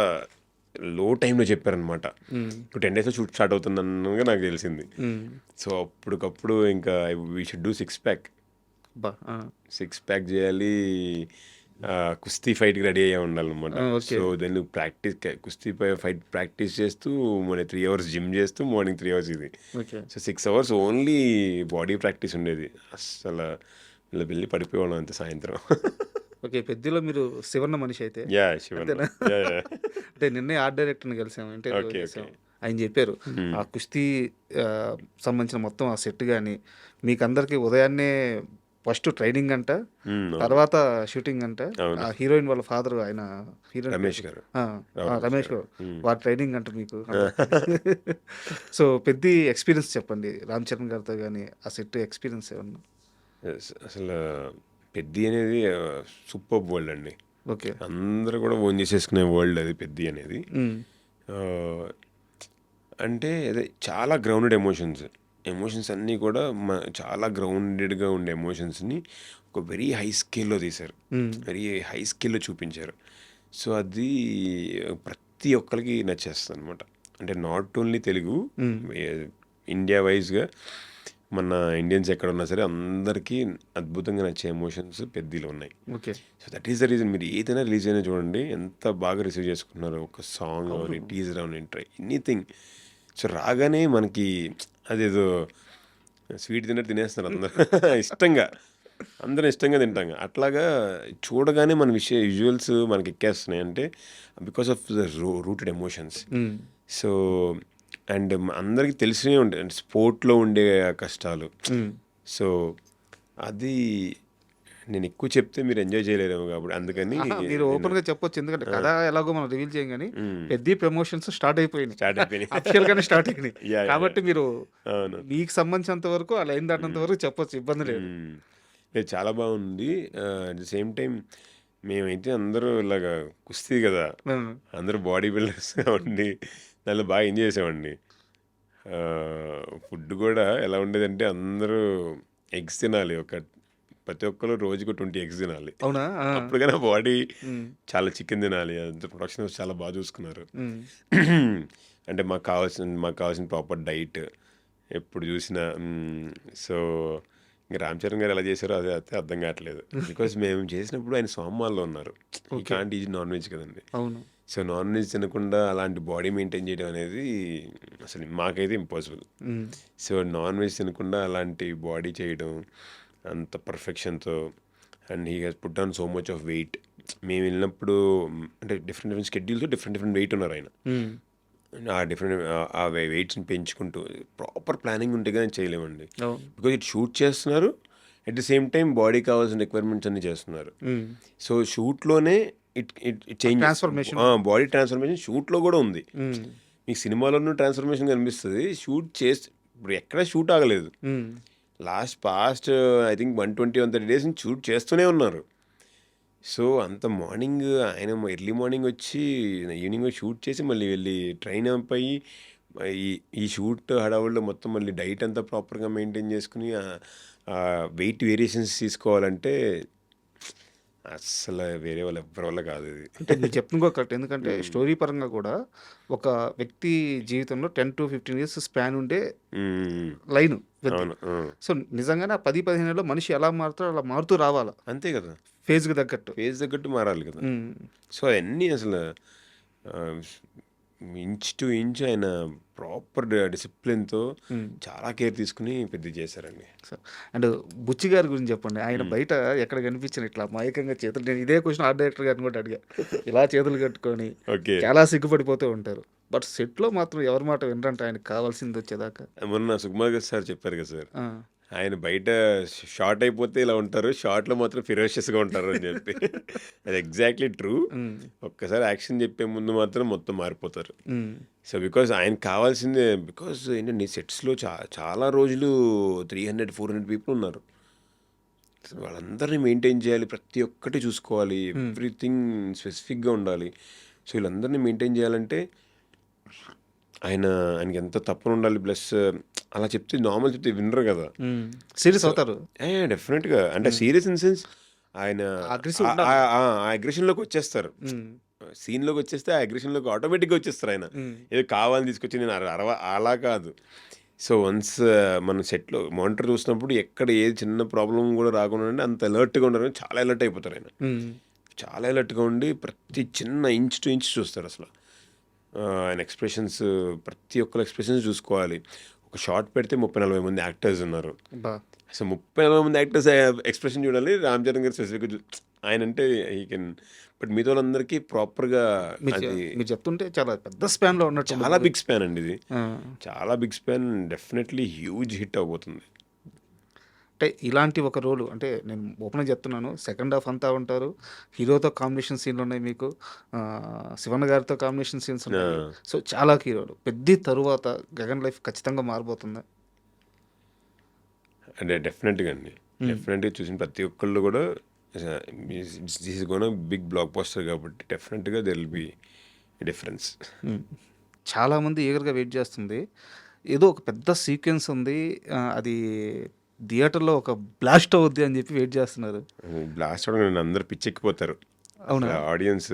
లో టైంలో చెప్పారనమాట. హ్మ్. ఇప్పుడు 10 డేస్లో షూట్ స్టార్ట్ అవుతుందన్నగా నాకు తెలిసింది. హ్మ్. సో అప్పటికప్పుడు ఇంకా వీ షుడ్ డూ 6 ప్యాక్. అబ్బా! ఆ! 6 ప్యాక్ చేయాలి. కుస్తీ ఫైట్కి రెడీ అయ్యే ఉండాలన్నమాట. ఆ! ఓకే. సో దెన్ ప్రాక్టీస్ కుస్తీ ఫైట్ ప్రాక్టీస్ చేస్తూ మన 3 అవర్స్ జిమ్ చేస్తూ మార్నింగ్ 3 అవర్స్ ఇది. Okay. So 6 hours only body practice ఉండేది. అస్సలు ఇలా వెళ్ళి పడిపోయేవాళ్ళం అంతే సాయంత్రం. ఓకే. పెద్దిలో మీరు శివన్న మనిషి అయితే. యా శివన్. అంతేనా? Yeah yeah. అంటే నిన్నే ఆర్ట్ డైరెక్టర్‌ని కలిసాము. Interview okay okay. చేసాం. ఆయన చెప్పారు. ఆ కుస్తీ సంబంధించిన మొత్తం ఆ సెట్ గాని, మీకందరికి ఉదయాన్నే ఫస్ట్ ట్రైనింగ్ అంట. అవును. తర్వాత షూటింగ్ అంట. అవును. ఆ హీరోయిన్ వాళ్ళ ఫాదర్ ఆయన హీరోయిన్ రమేష్ పేరు గారు. ఆ! ఆ! రమేష్ గారు. మ్మ్. వారి ట్రైనింగ్ అంట మీకు అందరికి. సో, పెద్ది ఎక్స్‌పీరియన్స్ చెప్పండి. రామ్ చరణ్ గారితో గాని, ఆ సెట్ ఎక్స్‌పీరియన్స్ ఏమన్నా? అసలు పెద్ది అనేది సూపర్ వరల్డ్ అండి. ఓకే. అందరూ కూడా ఓన్ చేసేసుకునే వరల్డ్ అది పెద్ది అనేది. హ్మ్. ఆ, అంటే అదే చాలా గ్రౌండెడ్ ఎమోషన్స్ అన్నీ కూడా చాలా గ్రౌండెడ్గా ఉండే ఎమోషన్స్ని ఒక వెరీ హై స్కేల్లో తీశారు. హ్మ్. వెరీ హై స్కేల్లో చూపించారు. సో అది ప్రతి ఒక్కరికి నచ్చేస్తుంది అనమాట. అంటే నాట్ ఓన్లీ తెలుగు, హ్మ్. ఇండియా వైజ్గా మన ఇండియన్స్ ఎక్కడ ఉన్నా సరే అందరికీ అద్భుతంగా నచ్చే ఎమోషన్స్ పెద్దలో ఉన్నాయి. Okay. So that is the reason. మీరు ఏదైనా రిలీజ్ అయినా చూడండి ఎంత బాగా రిసీవ్ చేసుకున్నారు. ఒక సాంగ్ అవని, టీజర్ అవని, ఎనీథింగ్. సో రాగానే మనకి అదేదో స్వీట్ తిన్నట్టు తినేస్తున్నారు అందరూ ఇష్టంగా. అందరం ఇష్టంగా తింటాం. అట్లాగా చూడగానే మన విజువల్స్ మనకి ఎక్కేస్తున్నాయి. అంటే because of the rooted emotions. హ్మ్. సో అండ్ అందరికీ తెలిసినే ఉంటాయి అంటే స్పోర్ట్లో ఉండే కష్టాలు. హ్మ్. సో అది నేను ఎక్కువ చెప్తే మీరు ఎంజాయ్ చేయలేరేమో కాబట్టి అందుకని ఆహా! మీరు ఓపెన్‌గా చెప్పొచ్చు. ఎందుకంటే కథ ఎలాగో మనం రివీల్ చేయం గానీ, పెద్ది ప్రమోషన్స్ స్టార్ట్ అయిపోయినాయి. స్టార్ట్ అయిపోయినాయి. అఫీషియల్‌గానే స్టార్ట్ అయినాయి. యా కాబట్టి మీరు అవును. మీకు సంబంధించినంత వరకు ఆ లైన్ దాటినంత వరకు చెప్పొచ్చు. ఇబ్బంది లేదు. లేదు చాలా బాగుంది. అట్ ద సేమ్ టైం మేమైతే అందరూ ఇలాగా కుస్తీ కదా, హ్మ్. అందరూ బాడీ బిల్డర్స్గా ఉండి దానిలో బాగా ఎంజాయ్ చేసామండి. ఫుడ్ కూడా ఎలా ఉండేదంటే అందరూ ఎగ్స్ తినాలి. ప్రతి ఒక్కరు రోజుకు 20 ఎగ్స్ తినాలి. అవునా? ఆ! అప్పుడు కానీ బాడీ హ్మ్. చాలా చికెన్ తినాలి. అంత ప్రొడక్షన్ చాలా బాగా చూసుకున్నారు. హ్మ్. అంటే మాకు కావాల్సిన ప్రాపర్ డైట్ ఎప్పుడు చూసినా. సో ఇంకా రామ్ చరణ్ గారు ఎలా చేశారో అదే అయితే అర్థం కావట్లేదు. బికాజ్ మేము చేసినప్పుడు ఆయన సోమాల్లో ఉన్నారు. ఈ okay. Can't is non veg కదండి. అవును. సో నాన్ వెజ్ తినకుండా అలాంటి బాడీ మెయింటైన్ చేయడం అనేది అసలు మాకైతే ఇంపాసిబుల్. హ్మ్. సో నాన్ వెజ్ తినకుండా అలాంటి బాడీ చేయడం అంత పర్ఫెక్షన్తో and he has put on so much of weight. మేము వెళ్ళినప్పుడు అంటే డిఫరెంట్ షెడ్యూల్తో డిఫరెంట్ వెయిట్ ఉన్నారు ఆయన. హ్మ్. ఆ వెయిట్స్ని పెంచుకుంటూ ప్రాపర్ ప్లానింగ్ ఉంటే కానీ చేయలేమండి. అవును. బికాజ్ ఇటు షూట్ చేస్తున్నారు, at the same time body కావాల్సిన రిక్వైర్మెంట్స్ అన్ని చేస్తున్నారు. హ్మ్. సో షూట్లోనే it change transformation. Body transformation షూట్లో కూడా ఉంది. హ్మ్. మీకు సినిమాలోనూ ట్రాన్స్ఫర్మేషన్ కనిపిస్తుంది. షూట్ చేసి ఇప్పుడు ఎక్కడ షూట్ ఆగలేదు. హ్మ్. పాస్ట్ ఐ థింక్ 120-130 డేస్ నుంచి షూట్ చేస్తూనే ఉన్నారు. సో, అంత మార్నింగ్ ఆయన ఎర్లీ మార్నింగ్ వచ్చి ఈవినింగ్ షూట్ చేసి మళ్ళీ వెళ్ళి ట్రైన్ అప్ అయ్యి ఈ ఈ షూట్ హడావుడిలో మొత్తం మళ్ళీ డైట్ అంతా ప్రాపర్‌గా మెయింటైన్ చేసుకొని వెయిట్ వేరియేషన్స్ తీసుకోవాలంటే అస్సలు వేరే వాళ్ళు ఎవ్వరి వల్ల కాదు ఇది. అంటే మీరు చెప్తుంది కూడా కరెక్ట్. ఎందుకంటే హ్మ్. స్టోరీ పరంగా కూడా ఒక వ్యక్తి జీవితంలో 10-15 ఇయర్స్ స్పాన్ ఉండే హ్మ్. లైను వెళ్తుంది. అవును. హ్మ్. సో నిజంగానే ఆ 10-15 ఏళ్ళలో మనిషి ఎలా మారుతాడో అలా మారుతూ రావాలా అంతే కదా! ఫేజ్‌కి తగ్గట్టు. ఫేజ్ తగ్గట్టు మారాలి కదా! హ్మ్. సో, అయన్నీ అసలు ఆహ్, ఇంచ్ టు ఇంచ్ ఆయన ప్రాపర్ డిసిప్లిన్‌తో హ్మ్. చాలా కేర్ తీసుకొని పెద్దది చేశారండి. సో అండ్ బుచ్చి గారి గురించి చెప్పండి. ఆయన హ్మ్. బయట ఎక్కడ కనిపించిన ఇట్లా మాయకంగా చేతులు నేను ఇదే క్వెషన్ ఆర్ట్ డైరెక్టర్ గారిని కూడా అడిగా. ఇలా చేతులు కట్టుకొని ఓకే. చాలా సిగ్గుపడిపోతూ ఉంటారు. బట్ సెట్‌లో మాత్రం ఎవరి మాట వినరంట ఆయనకి కావాల్సింది వచ్చేదాకా. మొన్న సుకుమార్ గారు సార్ చెప్పారు కదా సార్. ఆ! ఆయన బయట షార్ట్ అయిపోతే ఇలా ఉంటారు. షార్ట్‌లో మాత్రం ఫెరోషియస్‌గా ఉంటారు అని చెప్పి. అది ఎగ్జాక్ట్‌లీ ట్రూ. హ్మ్. ఒక్కసారి యాక్షన్ చెప్పే ముందు మాత్రం మొత్తం మారిపోతారు. హ్మ్. సో, బికాజ్ ఆయనకి కావాల్సిందే బికాజ్ ఏంటంటే సెట్స్‌లో చాలా రోజులు 300, 400 పీపుల్ ఉన్నారు. సో, వాళ్ళందరినీ మెయింటైన్ చేయాలి. ప్రతి ఒక్కటి చూసుకోవాలి. హ్మ్. ఎవ్రీథింగ్ స్పెసిఫిక్‌గా ఉండాలి. సో, వీళ్ళందరినీ మెయింటైన్ చేయాలంటే ఆయనకి ఎంత తపన ఉండాలి. ప్లస్ అలా చెప్తే నార్మల్ చెప్తే వినరు కదా! హ్మ్. సీరియస్ సో అవుతారు. డెఫినెట్‌గా. అంటే హ్మ్. సీరియస్ ఇన్ సెన్స్ ఆయన అగ్రెసివ్ ఆ ఉండాలి. ఆ ఆ అగ్రెషన్‌లోకి వచ్చేస్తారు. హ్మ్. సీన్‌లోకి వచ్చేస్తే ఆ అగ్రెషన్‌లోకి ఆటోమేటిక్‌గా వచ్చేస్తారు ఆయన. హ్మ్. ఏదో కావాలని తీసుకొచ్చి నేను అలా కాదు. సో, వన్స్ మనం సెట్‌లో మానిటర్ చూసినప్పుడు ఎక్కడ ఏది చిన్న ప్రాబ్లమ్ కూడా రాకుండా ఉండి అంత అలర్ట్‌గా ఉండరు. చాలా అలర్ట్ అయిపోతారు ఆయన. హ్మ్. చాలా అలర్ట్‌గా ఉండి ప్రతి చిన్న ఇంచ్ టు ఇంచ్ చూస్తారు అసలు. ఆయన ఎక్స్‌ప్రెషన్స్ ప్రతి ఒక్కళ్ళ ఎక్స్‌ప్రెషన్స్ చూసుకోవాలి. ఒక షాట్ పెడితే 30, 40 మంది యాక్టర్స్ ఉన్నారు. అబ్బా! అసలు 30, 40 మంది యాక్టర్స్ ఎక్స్‌ప్రెషన్ చూడాలి. రామ్ చరణ్ గారు స్పెసిఫిక్‌గా ఆయనంటే హీ కెన్ బట్ మిగతావాళ్ళందరికీ ప్రాపర్‌గా అది మీరు చెప్తుంటే చాలా పెద్ద స్పాన్‌లో ఉన్నట్టుంది చాలా మూవీ. బిగ్ స్పాన్ అండి ఇది. ఆ! చాలా big span definitely huge hit అవ్వబోతుంది. అంటే ఇలాంటి ఒక రోలు అంటే నేను ఓపెన్‌గా చెప్తున్నాను. సెకండ్ హాఫ్ అంతా ఉంటారు. హీరోతో కాంబినేషన్ సీన్‌లున్నాయి మీకు. శివన్న గారితో కాంబినేషన్ సీన్స్ ఆ! ఉన్నాయి. సో, చాలా హీరోలు. 'పెద్ది' తరువాత 'గగన్' లైఫ్ ఖచ్చితంగా మారబోతుందా? అంటే డెఫినెట్‌గా అండి. హ్మ్. డెఫినెట్‌గా చూసిన ప్రతి ఒక్కళ్ళు కూడా this is gonna big blockbuster కాబట్టి డెఫినెట్‌గా దేర్ విల్ బి డిఫరెన్స్. హ్మ్. చాలామంది ఈగర్‌గా వెయిట్ చేస్తుంది. ఏదో ఒక పెద్ద సీక్వెన్స్ ఉంది. అది థియేటర్‌లో ఒక బ్లాస్ట్ అవుద్ది అని చెప్పి వెయిట్ చేస్తున్నారు. బ్లాస్ట్ అవ్వగానే అందరూ పిచ్చెక్కిపోతారు. అవునా? అసలు ఆడియన్స్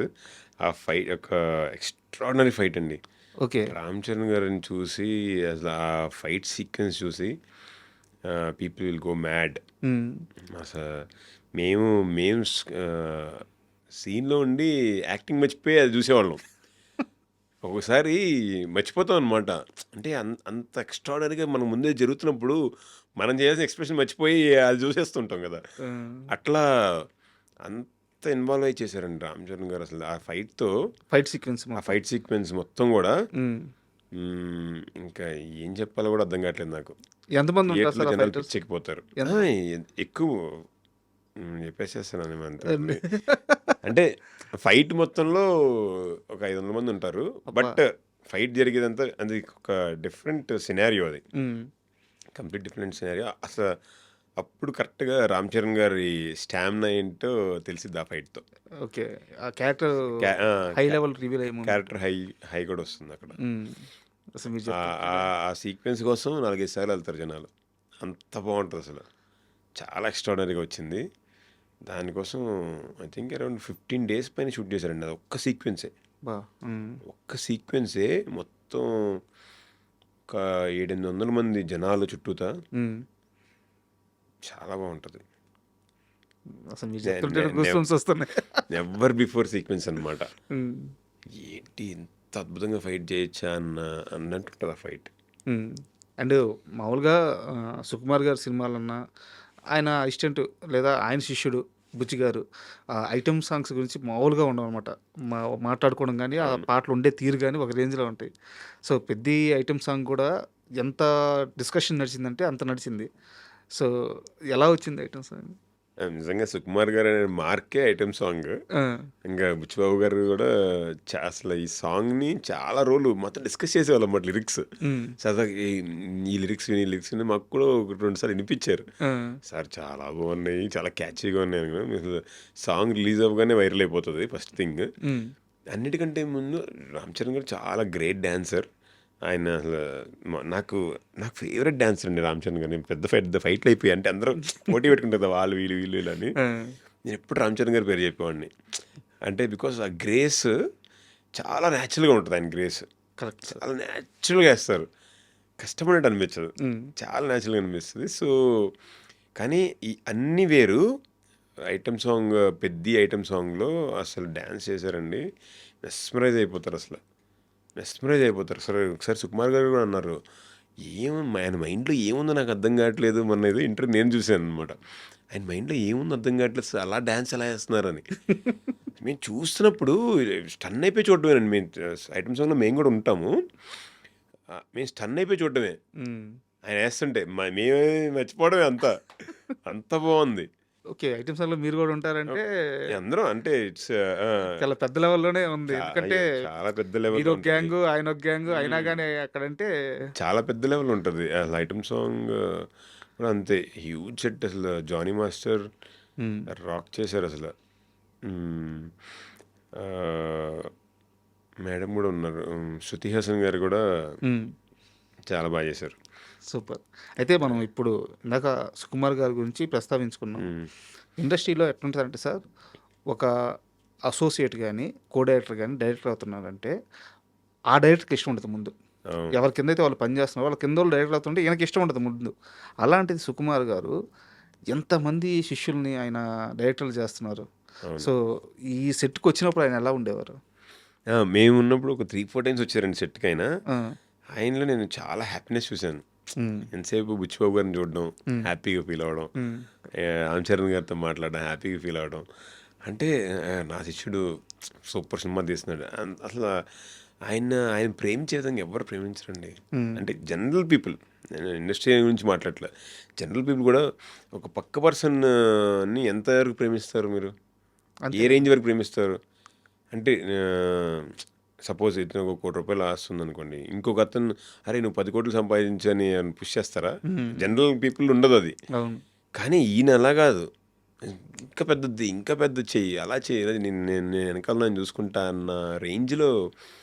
ఆ ఫైట్ ఒక ఎక్స్ట్రార్డినరీ ఫైట్ అండి. ఓకే. రామ్ చరణ్ గారిని చూసి అసలు ఆ ఫైట్ సీక్వెన్స్ చూసి పీపుల్ విల్ గో మ్యాడ్. హ్మ్. అసలు మేము మేము సీన్‌లో ఉండి యాక్టింగ్ మర్చిపోయి అది చూసేవాళ్ళం. ఒక్కోసారి మర్చిపోతాం అనమాట. అంటే అంత ఎక్స్ట్రార్డినరీగా మన ముందే జరుగుతున్నప్పుడు మనం చేయాల్సిన ఎక్స్‌ప్రెషన్ మర్చిపోయి అది చూసేస్తుంటాం కదా! ఆ! అట్లా అంత ఇన్వాల్వ్ అయ్యి చేశారండి రామ్ చరణ్ గారు అసలు. ఆ ఫైట్‌తో ఫైట్ సీక్వెన్స్ ఆ మొత్తం. ఫైట్ సీక్వెన్స్ మొత్తం గూడా హ్మ్. ఇంకా ఏం చెప్పాలో గూడా అర్థం కావట్లేదు నాకు. ఎంతమంది ఉంటారు థియేటర్‌లో సార్ ఆ జనాలు ఫైటర్స్? పిచ్చెక్కిపోతారు. ఎంత ఎక్కువ చెప్పేసేస్తున్నాను అంతే మళ్ళీ. అంటే ఫైట్ మొత్తంలో ఒక 500 మంది ఉంటారు. అబ్బా! బట్ ఫైట్ జరిగేదంతా అది ఒక డిఫరెంట్ సినారియో అది. హ్మ్. Complete different scenario. అప్పుడు కరెక్ట్‌గా రామ్ చరణ్ గారి స్టామినా ఏంటో తెలిసిద్ది ఆ ఫైట్‌తో. ఓకే. ఆ క్యారెక్టర్ క్యా ఆ! హై క్యా లెవెల్ రివీల్ అయ్యే ముందు. క్యారెక్టర్ హై కూడా వస్తుందక్కడ. హ్మ్. అసలు మీరు ఆ చెప్తుంటే ఆ సీక్వెన్స్ కోసం 4, 5 సార్లు వెళ్తారు జనాలు. అంత బావుంటదసలు. చాలా ఎక్స్ట్రార్డినరీగా వచ్చింది. దానికోసం ఐ థింక్ అరౌండ్ 15 డేస్ పైన షూట్ చేశారండి. అది ఒక్క సీక్వెన్సే. అబ్బా! హ్మ్. ఒక్క సీక్వెన్సే మొత్తం ఒక 700, 800 మంది జనాలు చుట్టూతా. హ్మ్. చాలా బావుంటది. అసలు మీరు నె చెప్తుంటే నె నెవ్ గూస్‌బంప్స్ వస్తున్నాయి. నెవర్ బిఫోర్ సీక్వెన్స్ అనమాట. హ్మ్. ఏంటి ఇంత అద్భుతంగా ఫైట్ చేయొచ్చా అన్నట్టుంటది ఆ ఫైట్. హ్మ్. అండ్ మామూలుగా 'సుకుమార్' గారి సినిమాలన్నా, ఆయన అసిస్టెంట్ లేదా ఆయన శిష్యుడు 'బుచ్చి' గారు ఐటెమ్ సాంగ్స్ గురించి మామూలుగా ఉండవనమాట. మాట్లాడుకోవడం గానీ, ఆ అవును. పాటలు ఉండే తీరు గానీ ఒక రేంజ్‌లో ఉంటాయి. సో, 'పెద్ది' ఐటెమ్ సాంగ్ కూడా ఎంత డిస్కషన్ నడిచిందంటే అంత నడిచింది. సో, ఎలా వచ్చింది ఐటెమ్ సాంగ్? నిజంగా సుకుమార్ గారు అనే మార్కే ఐటెం సాంగ్. ఆ! ఇంకా బుచ్చిబాబు గారు కూడా అసలు ఈ సాంగ్ని చాలా రోజులు మొత్తం డిస్కస్ చేసేవాళ్ళం అన్నమాట లిరిక్స్. హ్మ్. సరదాగా ఈ లిరిక్స్ విని మాకు కూడా ఒకటి రెండు సార్లు వినిపించారు. ఆ! సార్ చాలా బాగున్నాయి, చాలా క్యాచీగా ఉన్నాయి అసలు. సాంగ్ రిలీజ్ అవ్వగానే వైరల్ అయిపోతుంది ఫస్ట్ థింగ్. హ్మ్. అన్నిటికంటే ముందు రామ్ చరణ్ గారు చాలా గ్రేట్ డాన్సర్. ఆయన అసలు నాకు నాకు ఫేవరెట్ డాన్సర్ అండి రామ్ చరణ్ గారు. నేను పెద్ద ఫైట్లు అయిపోయి అంటే అందరూ పోటీ పెట్టుకుంటారు కదా, వాళ్ళు వీళ్ళు వీళ్ళు అని. ఆ! నేను ఎప్పుడు రామ్ చరణ్ గారి పేరు చెప్పేవాడిని. అంటే బికాస్ ఆ గ్రేస్ చాలా న్యాచురల్గా ఉంటుంది. ఆయన గ్రేస్ కరెక్ట్ సార్. చాలా న్యాచురల్గా వేస్తారు, కష్టపడినట్టు అనిపించదు, హ్మ్. చాలా న్యాచురల్గా అనిపిస్తుంది. సో కానీ ఈ అన్ని వేరు ఐటమ్ సాంగ్, పెద్ద ఐటమ్ సాంగ్లో అసలు డ్యాన్స్ చేశారండి. మెస్మరైజ్ అయిపోతారు అసలు, మెస్మరైజ్ అయిపోతారు. సరే ఒకసారి సుకుమార్ గారు కూడా అన్నారు, ఆయన మైండ్లో ఏముందో నాకు అర్థం కావట్లేదు. మొన్న ఏదో ఇంటర్వ్యూ నేను చూశాను అనమాట. ఆయన మైండ్లో ఏముందో అర్థం కావట్లేదు, అలా డ్యాన్స్ ఎలా వేస్తున్నారని. మేము చూస్తున్నప్పుడు స్టన్ అయిపోయి చూడటమేనండి. మేము ఐటమ్ సాంగ్లో మేము కూడా ఉంటాము, మేము స్టన్ అయిపోయి చూడటమే హ్మ్. ఆయన వేస్తుంటే. మేమే మర్చిపోవడమే, అంత బాగుంది. ఓకే. ఐటెమ్ సాంగ్‌లో మీరు గూడా ఉంటారంటే అందరం అంటే ఇట్స్ చాలా పెద్ద లెవెల్‌లోనే ఉంది. ఎందుకంటే చాలా పెద్ద లెవెల్ మీరొక గ్యాంగు, ఆయనొక గ్యాంగు అయినా గాని అక్కడంటే చాలా పెద్ద లెవెల్ ఉంటుంది అసలు. ఐటమ్ సాంగ్ కూడా అంతే హ్యూజ్ సెట్ అసలు. జానీ మాస్టర్ హ్మ్. రాక్ చేశారు అసలు. ఆ, మేడం కూడా ఉన్నారు, శృతి హాసన్ గారు కూడా హ్మ్. చాలా బాగా చేశారు. సూపర్. అయితే మనం ఇప్పుడు ఇందాక సుకుమార్ గారి గురించి ప్రస్తావించుకున్నాం. మ్మ్. ఇండస్ట్రీలో ఎట్లుంటదంటే సార్, ఒక అసోసియేట్ గాని, కో డైరెక్టర్ గాని డైరెక్టర్ అవుతున్నారంటే, ఆ డైరెక్టర్‌కి ఇష్టం ఉంటది ముందు. అవును. ఎవరి కిందైతే వాళ్ళు పని చేస్తున్నారో వాళ్ళ కిందోళ్ళు డైరెక్టర్ అవుతుంటే ఈయనకి ఇష్టం ఉంటది ముందు. అలాంటిది సుకుమార్ గారు ఎంతమంది శిష్యుల్ని ఆయన డైరెక్టర్లు చేస్తున్నారు. అవును. సో, ఈ సెట్‌కొచ్చినప్పుడు ఆయన ఎలా ఉండేవారు? మేము ఉన్నప్పుడు ఒక 3-4 టైమ్స్ వచ్చారండి సెట్కి ఆయన. ఆ! ఆయనలో నేను చాలా హ్యాపీనెస్ చూశాను. హ్మ్. ఎంతసేపు బుచ్చిబాబు గారిని చూడడం, హ్యాపీగా ఫీల్ అవ్వడం, హ్మ్. రామ్ చరణ్ గారితో మాట్లాడడం, హ్యాపీగా ఫీల్ అవ్వడం. అంటే నా శిష్యుడు సూపర్ సినిమా తీస్తున్నాడు. అసలు ఆయన ప్రేమించే విధంగా ఎవరు ప్రేమించరండి. హ్మ్. అంటే జనరల్ పీపుల్, నేను ఇండస్ట్రీ గురించి మాట్లాడలే, జనరల్ పీపుల్ కూడా ఒక పక్క పర్సన్ని ఎంతవరకు ప్రేమిస్తారు మీరు? అంతే ఏ రేంజ్ వరకు ప్రేమిస్తారు? అంటే సపోజ్ ఇతను ఒక ₹1,00,00,000 ఆస్తుంది అనుకోండి, ఇంకొక అతను అరే నువ్వు 10 కోట్లు సంపాదించని పుష్ చేస్తారా? జనరల్ పీపుల్ ఉండదు అది. అవును. కానీ ఈయన అలా కాదు, ఇంకా పెద్దది, ఇంకా పెద్ద చెయ్యి, అలా చెయ్యి, నేను వెనకాల నేను చూసుకుంటా అన్న రేంజ్లో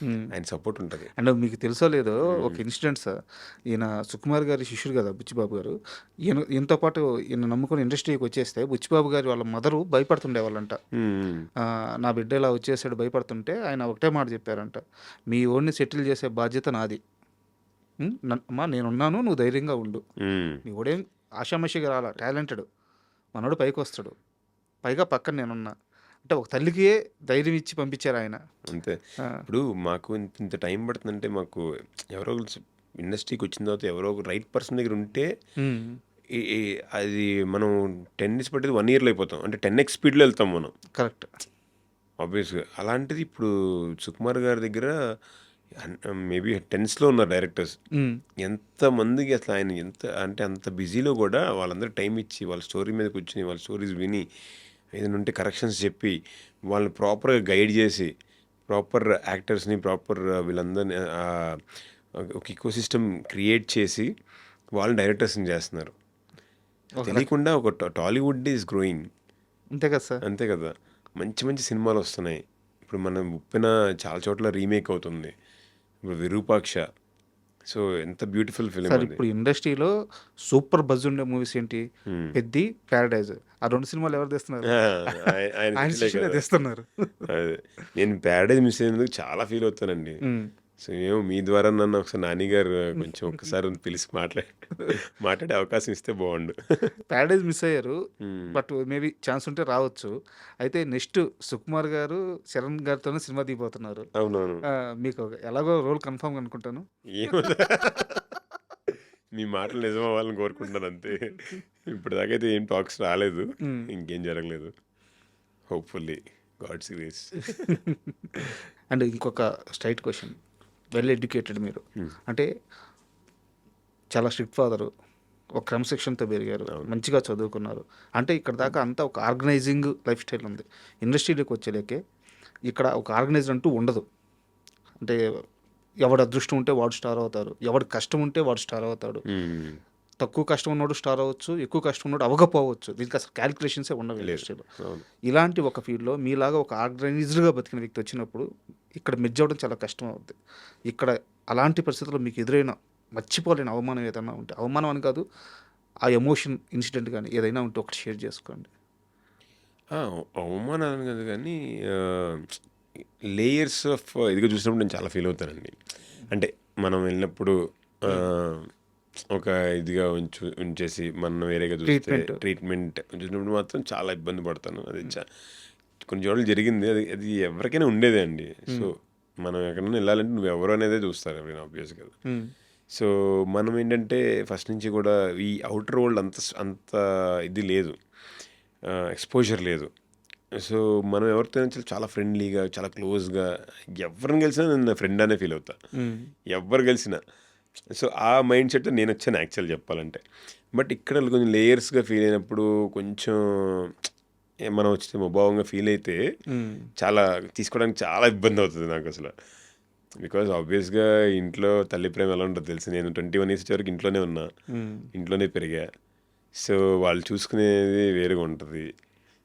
హ్మ్. ఆయన సపోర్ట్ ఉంటుంది. అండ్ మీకు తెలుసో లేదో ఒక ఇన్సిడెంట్ సార్. ఈయన సుకుమార్ గారి శిష్యుడు కదా బుచ్చిబాబు గారు. ఈయనతో పాటు ఈయన నమ్ముకొని ఇండస్ట్రీకి వచ్చేస్తే బుచ్చిబాబు గారి వాళ్ళ మదరు భయపడుతుండేవాళ్ళంట. నా బిడ్డ ఇలా వచ్చేసాడు భయపడుతుంటే ఆయన ఒకటే మాట చెప్పారంట. మీ ఓడిని సెటిల్ చేసే బాధ్యత నాది. అమ్మా నేనున్నాను, నువ్వు ధైర్యంగా ఉండు. మీ ఓడేం ఆషామాషిగా రాలా, టాలెంటెడ్ మనోడు పైకి వస్తాడు. పైగా పక్కన నేనున్నా. అంటే ఒక తల్లికే ధైర్యం ఇచ్చి పంపించారు ఆయన. అంతే. ఆ, ఇప్పుడు మాకు ఇంత టైం పడుతుందంటే, మాకు ఎవరో ఇండస్ట్రీకి వచ్చిన తర్వాత ఎవరో ఒక రైట్ పర్సన్ దగ్గర ఉంటే ఉమ్, అది మనం 10 డేస్ పట్టేది 1 ఇయర్లో అయిపోతాం. అంటే 10x స్పీడ్లో వెళ్తాం మనం కరెక్ట్. ఆబ్వియస్గా. అలాంటిది ఇప్పుడు సుకుమార్ గారి దగ్గర మేబీ టెన్స్లో ఉన్నారు డైరెక్టర్స్. ఉమ్, ఎంతమందికి అసలు ఆయన ఎంత అంటే అంత బిజీలో కూడా వాళ్ళందరూ టైం ఇచ్చి వాళ్ళ స్టోరీ మీద కూర్చుని వాళ్ళ స్టోరీస్ విని ఏదైనా ఉంటే కరెక్షన్స్ చెప్పి వాళ్ళని ప్రాపర్గా గైడ్ చేసి ప్రాపర్ యాక్టర్స్ని ప్రాపర్ వీళ్ళందరినీ ఒక ఇకో సిస్టమ్ క్రియేట్ చేసి వాళ్ళని డైరెక్టర్స్ని చేస్తున్నారు. ఒక తెలియకుండా ఒక టాలీవుడ్ ఈజ్ గ్రోయింగ్. అంతే కదా సార్. అంతే కదా, మంచి మంచి సినిమాలు వస్తున్నాయి. ఇప్పుడు మనం ఉప్పెన చాలా చోట్ల రీమేక్ అవుతుంది. ఇప్పుడు విరూపాక్ష, సో ఎంత బ్యూటిఫుల్ ఫిలిం సార్ అది. ఇప్పుడు ఇండస్ట్రీలో సూపర్ బజ్ ఉండే మూవీస్ ఏంటి? పెద్ది, ప్యారడైజ్. ఆ 2 సినిమాలు ఎవరు తెస్తున్నారు? ఆయన ఆయన శిష్యులే శిష్యులే కదా. తెస్తున్నారు. అదే, నేను ప్యారడైజ్ మిస్ అయినందుకు చాలా ఫీల్ అవుతానండి. ఉమ్, సో ఏమో మీ ద్వారా నన్ను ఒకసారి నాని గారు కొంచెం ఒక్కసారి పిలిచి మాట్లాడే అవకాశం ఇస్తే బాగుండు. ప్యారడైజ్ మిస్ అయ్యారు. బట్ మేబీ ఛాన్స్ ఉంటే రావచ్చు. అయితే నెక్స్ట్ సుకుమార్ గారు చరణ్ గారితోనే సినిమా దిగిపోతున్నారు. అవునవును. మీకు ఎలాగో రోల్ కన్ఫర్మ్ అనుకుంటాను. ఏమో మీ మాటలు నిజం అవ్వాలని కోరుకుంటున్నాను అంతే. ఇప్పుడు దాకైతే ఏం టాక్స్ రాలేదు, ఇంకేం జరగలేదు. Hopefully god's grace. అండ్ ఇంకొక స్ట్రైట్ క్వశ్చన్. వెల్ ఎడ్యుకేటెడ్ మీరు, అంటే చాలా స్ట్రిక్ట్ ఫాదరు, ఒక క్రమశిక్షణతో పెరిగారు, అవును. మంచిగా చదువుకున్నారు. అంటే ఇక్కడ దాకా అంతా ఒక ఆర్గనైజింగ్ లైఫ్ స్టైల్ ఉంది. ఇండస్ట్రీలోకి వచ్చేలేకే ఇక్కడ ఒక ఆర్గనైజ్డ్ అంటూ ఉండదు. అంటే ఎవడు అదృష్టం ఉంటే వాడు స్టార్ అవుతారు, ఎవడు కష్టం ఉంటే వాడు స్టార్ అవుతాడు. హ్మ్. తక్కువ కష్టం ఉన్నోడు స్టార్ అవ్వచ్చు, ఎక్కువ కష్టం ఉన్నోడు అవ్వకపోవచ్చు. దీనికి అసలు క్యాలిక్యులేషన్సే ఉండవు లేదు. ఇండస్ట్రీలో. అవును. ఇలాంటి ఒక ఫీల్డ్లో మీలాగా ఒక ఆర్గనైజ్డ్గా బతికిన వ్యక్తి వచ్చినప్పుడు ఇక్కడ మెర్జ్ అవ్వడం చాలా కష్టం అవుద్ది. ఇక్కడ అలాంటి పరిస్థితుల్లో మీకు ఎదురైన మర్చిపోలేని అవమానం ఏదైనా ఉంటే, అవమానం అని కాదు, ఆ ఎమోషన్ ఇన్సిడెంట్ కానీ ఏదైనా ఉంటే ఒకటి షేర్ చేసుకోండి. ఆ! అవమానాలని కాదు గానీ లేయర్స్ ఆఫ్ ఇదిగా చూసినప్పుడు నేను చాలా ఫీల్ అవుతానండి. అంటే మనం వెళ్ళినప్పుడు ఆహ్, ఒక ఇదిగా ఉంచేసి మనం వేరేగా చూస్తే ట్రీట్మెంట్. ట్రీట్మెంట్ చూసినప్పుడు మాత్రం చాలా ఇబ్బంది పడతాను. అది కొన్ని చోట్ల జరిగింది. అది అది ఎవరికైనా ఉండేదే అండి. సో, మనం ఎక్కడైనా వెళ్ళాలంటే నువ్వెవరు అనేదే చూస్తారు ఎవరైనా ఆబ్వియస్‌గా. సో, మనం ఏంటంటే ఫస్ట్ నుంచి కూడా ఈ ఔటర్ వరల్డ్ అంత ఇది లేదు. ఎక్స్‌పోజర్ లేదు. సో, మనం ఎవరితోనైనా చాలా ఫ్రెండ్లీగా, చాలా క్లోజ్‌గా ఎవరిని కలిసినా నేను నా ఫ్రెండ్ అనే ఫీల్ అవుతా. ఎవ్వరు కలిసినా. సో, ఆ మైండ్ సెట్‌తో నేనొచ్చాను యాక్చువల్ చెప్పాలంటే. బట్ ఇక్కడ కొంచెం లేయర్స్‌గా ఫీల్ అయినప్పుడు కొంచెం మనం వచ్చితే ముభావంగా ఫీల్ అయితే చాలా తీసుకోవడానికి చాలా ఇబ్బంది అవుతుంది నాకసల. బికాజ్ ఆబ్వియస్‌గా ఇంట్లో తల్లి ప్రేమ ఎలా ఉంటదో తెలుసు. నేను 21 ఇయర్స్ వరకు ఇంట్లోనే ఉన్నా. ఇంట్లోనే పెరిగా. సో, వాళ్ళు చూసుకునేది వేరుగా ఉంటది.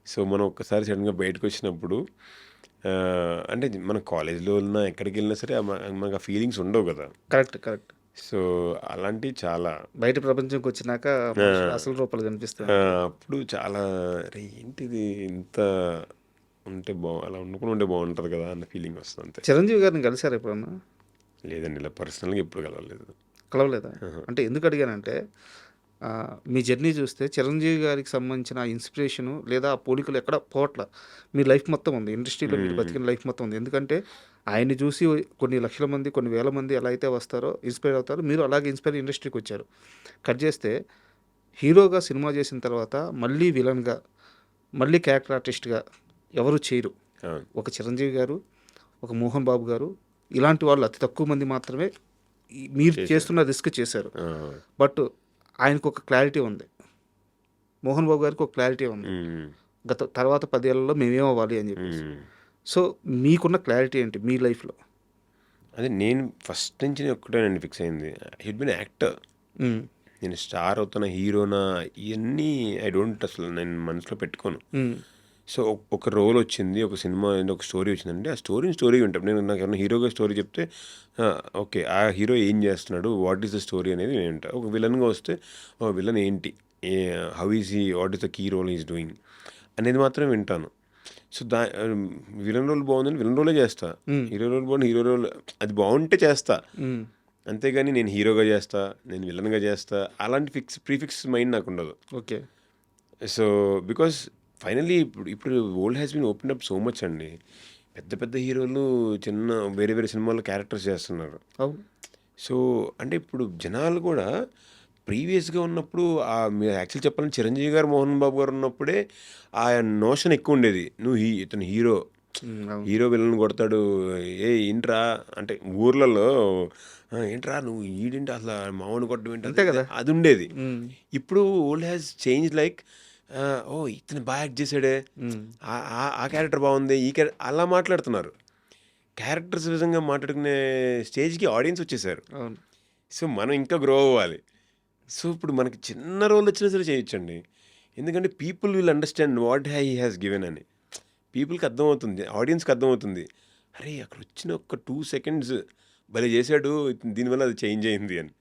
సో, మనం ఒక్కసారి సడన్‌గా బయటకొచ్చినప్పుడు అంటే మనం కాలేజ్‌లో ఉన్నా, ఎక్కడికెళ్ళినా సరే మనకు ఆ ఫీలింగ్స్ ఉండవు కదా! Correct, correct. సో, అలాంటివి చాలా బయట ప్రపంచంకి వచ్చినాక మనుషుల అసలు రూపాలు కనిపిస్తాయి. అప్పుడు చాలా అరే ఏంటిది ఇంత ఉంటే అలా వండుకొని ఉంటే బాగుంటుంది కదా అన్న ఫీలింగ్ వస్తుంది అంతే. చిరంజీవి గారిని కలిసారు ఎప్పుడన్నా? లేదండి, ఇలా పర్సనల్గా ఎప్పుడు కలవలేదు. కలవలేదా? అంటే ఎందుకు అడిగానంటే మీ జర్నీ చూస్తే చిరంజీవి గారికి సంబంధించిన ఇన్స్పిరేషను లేదా ఆ పోలికలు ఎక్కడ పోవట్ల. మీ లైఫ్ మొత్తం ఉంది, ఇండస్ట్రీలో మీరు బతికిన లైఫ్ మొత్తం ఉంది. ఎందుకంటే ఆయన్ని చూసి కొన్ని లక్షల మంది, కొన్ని వేల మంది ఎలా అయితే వస్తారో, ఇన్స్పైర్ అవుతారో, మీరు అలాగే ఇన్స్పైర్ ఇండస్ట్రీకి వచ్చారు. కట్ చేస్తే హీరోగా సినిమా చేసిన తర్వాత మళ్ళీ విలన్గా, మళ్ళీ క్యారెక్టర్ ఆర్టిస్ట్గా ఎవరు చేయరు. అవును. ఒక చిరంజీవి గారు, ఒక మోహన్ బాబు గారు, ఇలాంటి వాళ్ళు అతి తక్కువ మంది మాత్రమే మీరు చేస్తున్న రిస్క్ చేశారు. బట్ ఆయనకు ఒక క్లారిటీ ఉంది, మోహన్ బాబు గారికి ఒక క్లారిటీ ఉంది, తర్వాత 10 ఏళ్లలో మేమేం అవ్వాలి అని చెప్పేసి. సో మీకున్న క్లారిటీ ఏంటి మీ లైఫ్లో? అదే నేను ఫస్ట్ నుంచి ఒక్కటేనండి ఫిక్స్ అయింది, హిట్ బిన్ యాక్టర్. నేను స్టార్ అవుతున్న హీరోనా ఇవన్నీ ఐ డోంట్ అసలు నేను మనసులో పెట్టుకోను. సో ఒక రోల్ వచ్చింది, ఒక సినిమా ఒక స్టోరీ వచ్చిందంటే ఆ స్టోరీ ఉంటాను. నేను నాకు ఏమన్నా హీరోగా స్టోరీ చెప్తే ఓకే ఆ హీరో ఏం చేస్తున్నాడు, వాట్ ఈస్ ద స్టోరీ అనేది నేను వింటా. ఒక విలన్గా వస్తే విలన్ ఏంటి, how is he, what is the key role is doing అనేది మాత్రం వింటాను. సో విలన్ రోల్ బాగుందని విలన్ రోలే చేస్తా, హీరో రోల్ బాగుంది హీరో రోల్ అది బాగుంటే చేస్తా. అంతేగాని నేను హీరోగా చేస్తా, నేను విలన్గా చేస్తా అలాంటి ప్రీఫిక్స్ మైండ్ నాకు ఉండదు. ఓకే. సో బికాస్ ఫైనల్లీ ఇప్పుడు world has been open up so much అండి. పెద్ద పెద్ద హీరోలు చిన్న వేరే వేరే సినిమాల్లో క్యారెక్టర్స్ చేస్తున్నారు. అవును. సో అంటే ఇప్పుడు జనాలు కూడా ప్రీవియస్గా ఉన్నప్పుడు మీరు యాక్చువల్ చెప్పాలంటే చిరంజీవి గారు, మోహన్ బాబు గారు ఉన్నప్పుడే ఆ నోషన్ ఎక్కువ ఉండేది. నువ్వు ఇతను హీరో విలన్ కొడతాడు, ఏంట్రా అంటే ఊర్లలో ఏంట్రా నువ్వు ఈడింటి అసలు మామూలు కొట్టడం అంతే ఏంటి కదా. అది ఉండేది. ఇప్పుడు ఓల్డ్ హ్యాస్ చేంజ్ లైక్ ఇతను బాగా యాక్ట్ చేశాడే, ఆ క్యారెక్టర్ బాగుంది, ఈ క్యారెక్టర్ అలా మాట్లాడుతున్నారు. క్యారెక్టర్స్ విధంగా మాట్లాడుకునే స్టేజ్కి ఆడియన్స్ వచ్చేసారు. అవును. సో మనం ఇంకా గ్రో అవ్వాలి. సో ఇప్పుడు మనకి చిన్న రోల్ వచ్చినా సరే చేయొచ్చండి. ఎందుకంటే people will understand what he has given అని. పీపుల్కి అర్థమవుతుంది, ఆడియన్స్కి అర్థమవుతుంది. అరే అక్కడ వచ్చిన ఒక 2 seconds భలే చేశాడు, దీనివల్ల అది చేంజ్ అయింది అని.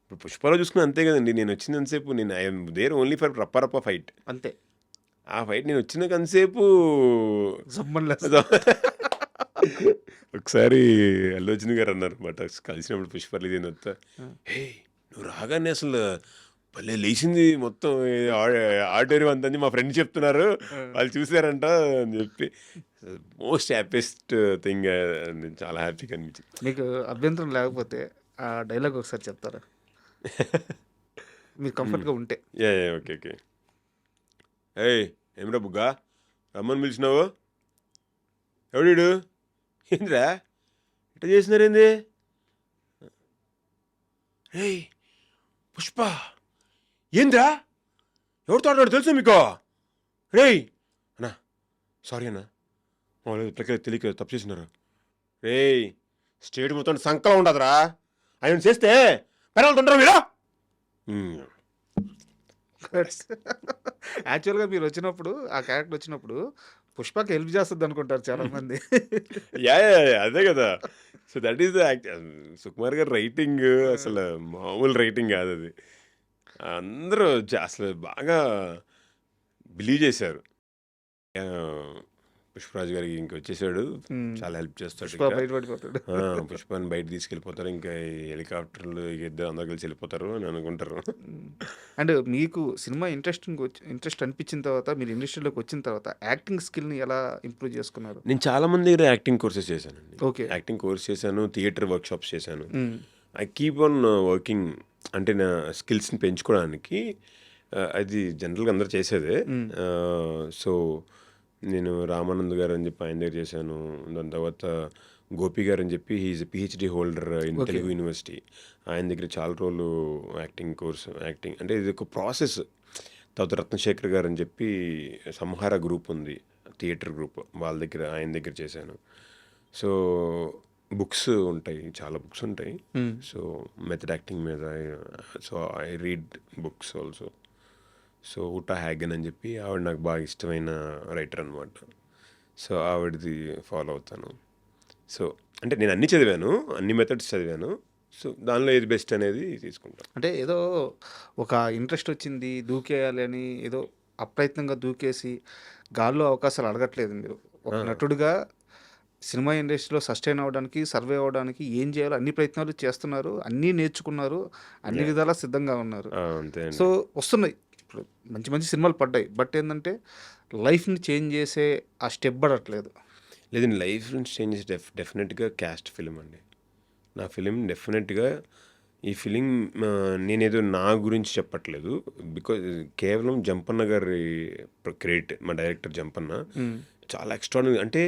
ఇప్పుడు పుష్పలో చూసుకున్నా అంతే కదండి. నేను వచ్చినంతసేపు నేను ఐఎమ్ దేర్ ఓన్లీ ఫర్ రప్ప ఫైట్. అంతే. ఆ ఫైట్ నేను వచ్చినంతసేపు ఒకసారి అల్లు అర్జున్ గారు అన్నారు మాట కలిసినప్పుడు పుష్ప రిలీజ్ అయిన వస్తా, హే నువ్వు రాగానే అసలు భలే లేచింది మొత్తం ఆడిటోరియం అంతా మా ఫ్రెండ్ చెప్తున్నారు, వాళ్ళు చూసారంట అని చెప్పి మోస్ట్ హ్యాపీయెస్ట్ థింగ్. చాలా హ్యాపీగా అనిపించింది. మీకు అభ్యంతరం లేకపోతే ఆ డైలాగ్ ఒకసారి చెప్తారా, మీరు కంఫర్ట్గా ఉంటే? ఓకే. ఏయ్ ఏమిరా బుగ్గా, రమ్మని పిలిచినావు, ఎవడీడు, ఏంద్రా ఇట్లా చేసినారేంది, ఏయ్ పుష్ప ఏంద్రా ఎవరితో ఆడాడు తెలుసు మీకు? రేయ్ అన్నా, సారీ అన్నా, లేదు ఇప్పటికే తెలియక తప్పు చేసినారు. రేయ్ స్టేట్ మొత్తం సంకలం ఉండదురా, ఆయన చేస్తే పెనాల్టీ ఉండరు మీరు. యాక్చువల్గా మీరు వచ్చినప్పుడు ఆ క్యారెక్టర్ వచ్చినప్పుడు పుష్పకి హెల్ప్ చేస్తుంది అనుకుంటారు చాలా మంది. యా అదే కదా. So that is the act. Sukumar గారి రైటింగ్ అసలు మామూలు రైటింగ్ కాదు అది. అందరూ అసలు బాగా బిలీవ్ చేశారు. పుష్పరాజు గారికి ఇంక వచ్చేసాడు, చాలా హెల్ప్ చేస్తాడు. పుష్ప బయటపడిపోతాడు. పుష్పాన్ని బయట తీసుకెళ్ళిపోతారు, ఇంకా ఈ హెలికాప్టర్లు ఇద్దరు అందరు కలిసి వెళ్ళిపోతారు అని అనుకుంటారు. అండ్ మీకు సినిమా ఇంట్రెస్ట్ అనిపించిన తర్వాత మీరు ఇండస్ట్రీలోకి వచ్చిన తర్వాత యాక్టింగ్ స్కిల్ని ఎలా ఇంప్రూవ్ చేసుకున్నారు? నేను చాలా మంది దగ్గర యాక్టింగ్ కోర్సెస్ చేశానండి. ఓకే. యాక్టింగ్ కోర్స్ చేశాను, థియేటర్ వర్క్షాప్స్ చేశాను. ఐ కీప్ ఆన్ వర్కింగ్, అంటే నా స్కిల్స్ని పెంచుకోవడానికి. అది జనరల్గా అందరు చేసేదే. సో నేను రామానంద్ గారు అని చెప్పి ఆయన దగ్గర చేశాను. దాని తర్వాత గోపి గారు అని చెప్పి he is PhD holder in Telugu university, ఆయన దగ్గర చాలా రోజులు యాక్టింగ్ కోర్స్. యాక్టింగ్ అంటే ఇది ఒక ప్రాసెస్. తర్వాత రత్నశేఖర్ గారు అని చెప్పి సంహార గ్రూప్ ఉంది, థియేటర్ గ్రూప్, వాళ్ళ దగ్గర, ఆయన దగ్గర చేశాను. సో బుక్స్ ఉంటాయి, చాలా బుక్స్ ఉంటాయి. సో మెథడ్ యాక్టింగ్ మీద. So I read books also. So Utah Hagen అని చెప్పి ఆవిడ నాకు బాగా ఇష్టమైన రైటర్ అనమాట. సో ఆవిడది ఫాలో అవుతాను. సో అంటే నేను అన్నీ చదివాను, అన్ని మెథడ్స్ చదివాను. సో దానిలో ఏది బెస్ట్ అనేది తీసుకుంటాను. అంటే ఏదో ఒక ఇంట్రెస్ట్ వచ్చింది దూకేయాలి అని ఏదో అప్రయత్నంగా దూకేసి గాల్లో అవకాశాలు అడగట్లేదు మీరు. ఒక నటుడుగా సినిమా ఇండస్ట్రీలో సస్టైన్ అవ్వడానికి, సర్వే అవ్వడానికి ఏం చేయాలో అన్ని ప్రయత్నాలు చేస్తున్నారు, అన్నీ నేర్చుకున్నారు, అన్ని విధాలా సిద్ధంగా ఉన్నారు. అంతే. సో వస్తున్నాయి ఇప్పుడు మంచి మంచి సినిమాలు పడ్డాయి. బట్ ఏంటంటే లైఫ్ని చేంజ్ చేసే ఆ స్టెప్ పడట్లేదు. లేదండి, లైఫ్ చేంజ్ డెఫినెట్గా క్యాస్ట్ ఫిలిం అండి. నా ఫిలిం డెఫినెట్గా, ఈ ఫిలిం నేనేదో నా గురించి చెప్పట్లేదు. బికాజ్ కేవలం జంపన్న గారి క్రెడిట్. మా డైరెక్టర్ జంపన్న చాలా ఎక్స్ట్రాడినరీ. అంటే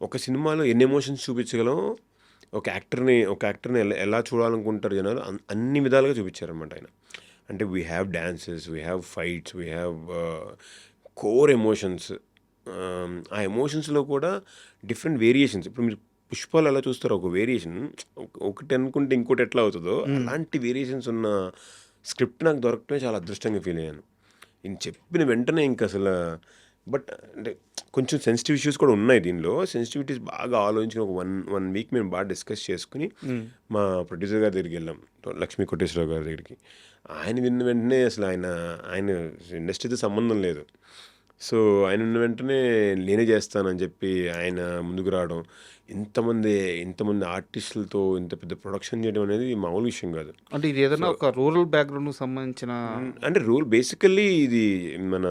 ఒక సినిమాలో ఎన్ని ఎమోషన్స్ చూపించగలం, ఒక యాక్టర్ని ఎలా చూడాలనుకుంటారు జనాలు, అన్ని విధాలుగా చూపించారనమాట ఆయన. అంటే we have dances, we have fights, we have core emotions. ఆ ఎమోషన్స్లో కూడా డిఫరెంట్ వేరియేషన్స్. ఇప్పుడు మీరు పుష్పాలు ఎలా చూస్తారో ఒక వేరియేషన్, ఒకటి అనుకుంటే ఇంకోటి ఎట్లా అవుతుందో అలాంటి వేరియేషన్స్ ఉన్న స్క్రిప్ట్ నాకు దొరకటమే చాలా అదృష్టంగా ఫీల్ అయ్యాను. నేను చెప్పిన వెంటనే ఇంకా అసలు. బట్ అంటే కొంచెం సెన్సిటివ్ ఇష్యూస్ కూడా ఉన్నాయి దీనిలో. సెన్సిటివిటీస్ బాగా ఆలోచించుకుని ఒక వన్ వీక్ మేము బాగా డిస్కస్ చేసుకుని మా ప్రొడ్యూసర్ గారి దగ్గరికి వెళ్ళాం, లక్ష్మీ కోటేశ్వరరావు గారి దగ్గరికి. ఆయన విన్న వెంటనే అసలు ఆయన ఇండస్ట్రీతో సంబంధం లేదు. సో ఆయన ఉన్న వెంటనే నేనే చేస్తానని చెప్పి ఆయన ముందుకు రావడం, ఇంతమంది ఆర్టిస్టులతో ఇంత పెద్ద ప్రొడక్షన్ చేయడం అనేది మామూలు విషయం కాదు. అంటే ఇది ఏదైనా ఒక రూరల్ బ్యాక్గ్రౌండ్కి సంబంధించిన అంటే బేసికల్లీ ఇది మన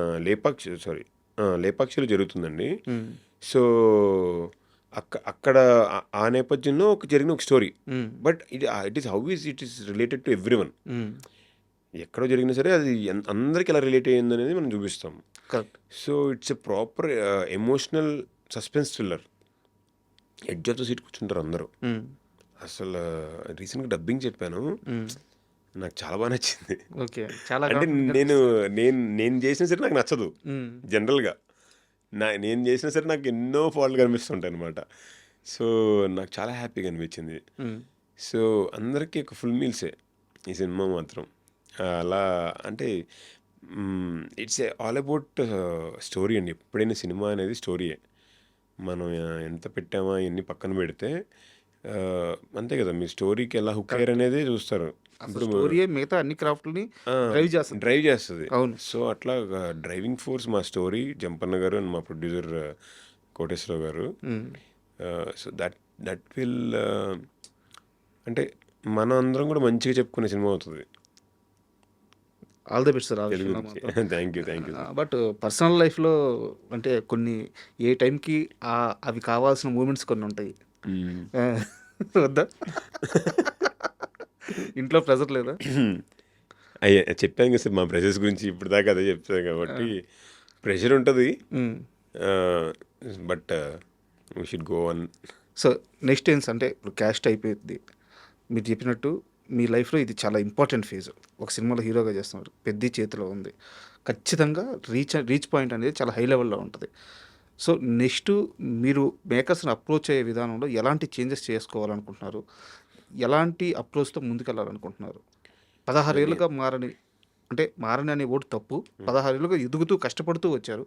లేపాక్షిలో జరుగుతుందండి. సో అక్కడ ఆ నేపథ్యంలో జరిగిన ఒక story. But it is related to every one. ఎక్కడో జరిగినా సరే అది అందరికి ఎలా రిలేట్ అయ్యింది అనేది మనం చూపిస్తాం. Correct. So it's a proper emotional suspense thriller. Edge of the seat కూర్చుంటారు అందరూ. అసలు రీసెంట్గా డబ్బింగ్ చెప్పాను, నాకు చాలా బాగా నచ్చింది. ఓకే. చాలా అంటే నేను చేసినా సరే నాకు నచ్చదు జనరల్గా. నేను చేసినా సరే నాకు ఎన్నో ఫాల్ట్లు కనిపిస్తుంటాయి అనమాట. సో నాకు చాలా హ్యాపీగా అనిపించింది. సో అందరికీ ఒక ఫుల్ మీల్సే ఈ సినిమా మాత్రం. అలా అంటే ఇట్స్ ఆల్ అబౌట్ స్టోరీ అండి. ఎప్పుడైనా సినిమా అనేది స్టోరీయే. మనం ఎంత పెట్టామా ఇవన్నీ పక్కన పెడితే అంతే కదా, మీ స్టోరీకి ఎలా హుక్ అయ్యారు అనేది చూస్తారు. ఇప్పుడు మిగతా అన్ని క్రాఫ్ట్ని డ్రైవ్ చేస్తుంది. అవును. సో అట్లా డ్రైవింగ్ ఫోర్స్ మా స్టోరీ, జంపన్న గారు అండ్ మా ప్రొడ్యూసర్ కోటేశ్వరరావు గారు. సో దట్ విల్ అంటే మనం అందరం కూడా మంచిగా చెప్పుకునే సినిమా అవుతుంది. All the best sir. Thank you. But personal లైఫ్లో అంటే కొన్ని ఏ టైంకి అవి కావాల్సిన మూమెంట్స్ కొన్ని ఉంటాయి వద్దా? ఇంట్లో ప్రెజర్ లేదా? అయ్యా చెప్పాను కదా సార్, మా ప్రెషర్స్ గురించి ఇప్పుడు దాకా అదే చెప్తాను కాబట్టి ప్రెషర్ ఉంటుంది. But we should go on. So next ఏంటి అంటే ఇప్పుడు క్యాస్ట్ అయిపోయింది, మీరు చెప్పినట్టు మీ లైఫ్లో ఇది చాలా ఇంపార్టెంట్ ఫేజ్. ఒక సినిమాలో హీరోగా చేస్తున్నారు, పెద్ద చేతిలో ఉంది, ఖచ్చితంగా రీచ్ పాయింట్ అనేది చాలా హై లెవెల్లో ఉంటుంది. సో నెక్స్ట్ మీరు మేకర్స్ని అప్రోచ్ అయ్యే విధానంలో ఎలాంటి చేంజెస్ చేసుకోవాలనుకుంటున్నారు, ఎలాంటి అప్రోచ్తో ముందుకెళ్ళాలనుకుంటున్నారు? 16 ఏళ్ళుగా మారని అనే వర్డ్ తప్పు. 16 ఏళ్ళుగా ఎదుగుతూ కష్టపడుతూ వచ్చారు.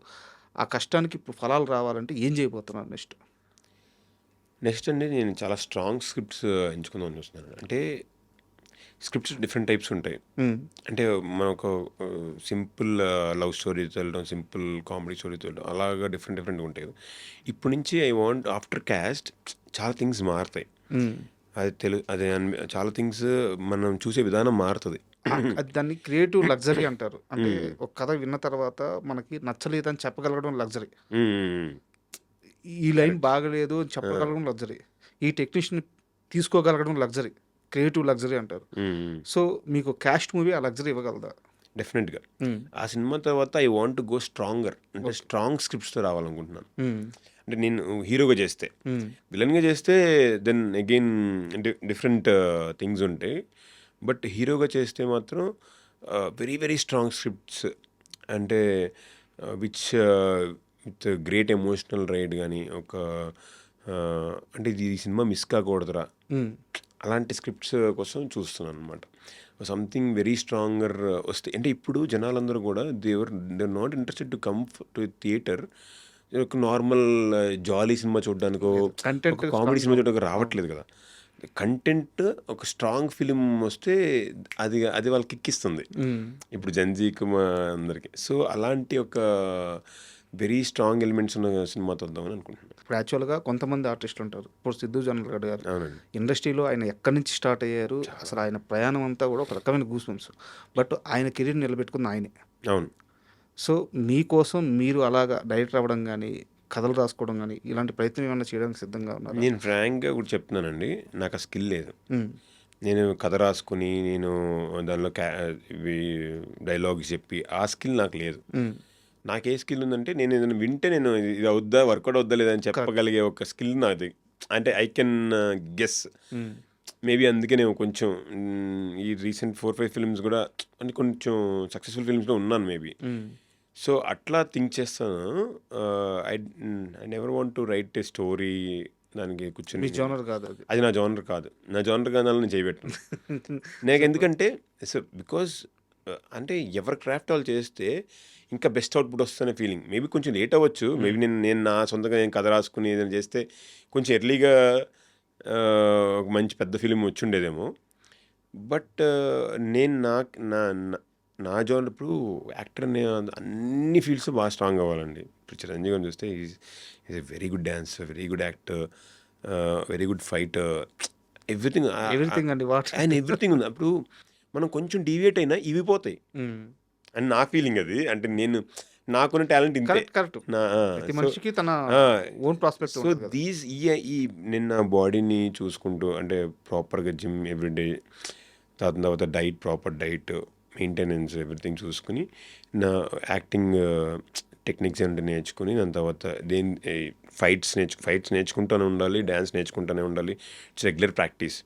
ఆ కష్టానికి ఇప్పుడు ఫలాలు రావాలంటే ఏం చేయబోతున్నారు నెక్స్ట్? నెక్స్ట్ అండి నేను చాలా స్ట్రాంగ్ స్క్రిప్ట్స్ ఎంచుకుందామని చూస్తున్నాను. అంటే స్క్రిప్ట్స్ డిఫరెంట్ టైప్స్ ఉంటాయి. అంటే మనం ఒక సింపుల్ లవ్ స్టోరీతో వెళ్ళడం, సింపుల్ కామెడీ స్టోరీతో వెళ్ళడం, అలాగా డిఫరెంట్గా ఉంటాయి కదా. ఇప్పుడు నుంచి ఐ వాంట్ ఆఫ్టర్ క్యాస్ట్ చాలా థింగ్స్ మారుతాయి. అది చాలా థింగ్స్ మనం చూసే విధానం మారుతుంది. అది దాన్ని క్రియేటివ్ లగ్జరీ అంటారు. అంటే ఒక కథ విన్న తర్వాత మనకి నచ్చలేదని చెప్పగలగడం లగ్జరీ. ఈ లైన్ బాగలేదు అని చెప్పగలగడం లగ్జరీ. ఈ టెక్నీషియన్ తీసుకోగలగడం లగ్జరీ, క్రియేటివ్ లగ్జరీ అంటారు. సో మీకు క్యాస్ట్ మూవీ ఆ లగ్జరీ ఇవ్వగలదా? డెఫినెట్గా. ఆ సినిమా తర్వాత ఐ వాంట్ గో స్ట్రాంగర్, అంటే స్ట్రాంగ్ స్క్రిప్ట్స్తో రావాలనుకుంటున్నాను. అంటే నేను హీరోగా చేస్తే, విలన్గా చేస్తే దెన్ అగైన్ డిఫరెంట్ థింగ్స్ ఉంటాయి. బట్ హీరోగా చేస్తే మాత్రం వెరీ వెరీ స్ట్రాంగ్ స్క్రిప్ట్స్, అంటే which with great emotional ride కానీ అంటే ఈ సినిమా మిస్ కాకూడదురా అలాంటి స్క్రిప్ట్స్ కోసం చూస్తున్నాను అనమాట. సంథింగ్ వెరీ స్ట్రాంగర్ వస్తే, అంటే ఇప్పుడు జనాలందరూ కూడా they're not interested to come to theatre ఒక నార్మల్ జాలీ సినిమా చూడడానికో, కామెడీ సినిమా చూడడానికి రావట్లేదు కదా. కంటెంట్ ఒక స్ట్రాంగ్ ఫిలిం వస్తే అది వాళ్ళకి కిక్కిస్తుంది ఇప్పుడు జంజీకి అందరికి. సో అలాంటి ఒక వెరీ స్ట్రాంగ్ ఎలిమెంట్స్ ఉన్న సినిమా చూద్దామని అనుకుంటున్నాను. ఇప్పుడు యాక్చువల్గా కొంతమంది ఆర్టిస్టులు ఉంటారు. ఇప్పుడు సిద్ధు జొన్నలగడ్డ గారు అవునండి. ఇండస్ట్రీలో ఆయన ఎక్కడి నుంచి స్టార్ట్ అయ్యారు, అసలు ఆయన ప్రయాణం అంతా కూడా ఒక రకమైన గూస్ బంప్స్. బట్ ఆయన కెరీర్ నిలబెట్టుకుంది ఆయనే. అవును. సో మీకోసం మీరు అలాగా డైరెక్టర్ అవ్వడం కానీ, కథలు రాసుకోవడం కానీ, ఇలాంటి ప్రయత్నం ఏమైనా చేయడానికి సిద్ధంగా ఉన్నారు? నేను ఫ్రాంక్గా కూడా చెప్తున్నానండి, నాకు ఆ స్కిల్ లేదు. నేను కథ రాసుకుని నేను దానిలో డైలాగ్స్ చెప్పి ఆ స్కిల్ నాకు లేదు. నాకు ఏ స్కిల్ ఉందంటే నేను ఏదైనా వింటే నేను ఇది అవుద్దా వర్కౌట్ అవుద్దా లేదని చెప్పగలిగే ఒక స్కిల్ నాది. అంటే ఐ కెన్ గెస్. మేబీ అందుకే నేను కొంచెం ఈ రీసెంట్ 4-5 ఫిల్మ్స్ కూడా అంటే కొంచెం సక్సెస్ఫుల్ ఫిల్మ్స్లో ఉన్నాను మేబీ. సో అట్లా థింక్ చేస్తాను. I never want to right A story, దానికి కూర్చొని జోనర్ కాదు అది నా జోనర్ కాదు. నా జోనర్ కాదు నేను చేయబెట్టాను. నాకు ఎందుకంటే బికాజ్ అంటే ఎవరి క్రాఫ్ట్ వాళ్ళు చేస్తే ఇంకా బెస్ట్ అవుట్పుట్ వస్తున్న ఫీలింగ్. మేబీ కొంచెం లేట్ అవ్వచ్చు. మేబీ నేను నా సొంతంగా నేను కథ రాసుకుని ఏదైనా చేస్తే కొంచెం ఎర్లీగా ఒక మంచి పెద్ద ఫిలిం వచ్చి ఉండేదేమో. బట్ నేను నా జోనర్ ఇప్పుడు యాక్టర్ అన్ని ఫీల్డ్స్ బాగా స్ట్రాంగ్ అవ్వాలండి. ఇప్పుడు చిరంజీవి గారిని చూస్తే is a very good dancer, very good actor, very good fighter, everything అండి. అండ్ ఎవ్రీథింగ్ ఉంది. అప్పుడు మనం కొంచెం డీవియేట్ అయినా ఇవి పోతాయి అని నా ఫీలింగ్. అది అంటే నాకున్న టాలెంట్ ఇంతే. సో దీస్ నేను నా బాడీని చూసుకుంటూ, అంటే ప్రాపర్గా జిమ్ ఎవ్రీడే, తర్వాత diet, proper diet maintenance, everything చూసుకుని నా యాక్టింగ్ టెక్నిక్స్ అంటే నేర్చుకుని, దాని తర్వాత ఫైట్స్ నేర్చుకుంటూనే ఉండాలి, డ్యాన్స్ నేర్చుకుంటూనే ఉండాలి. It's regular practice.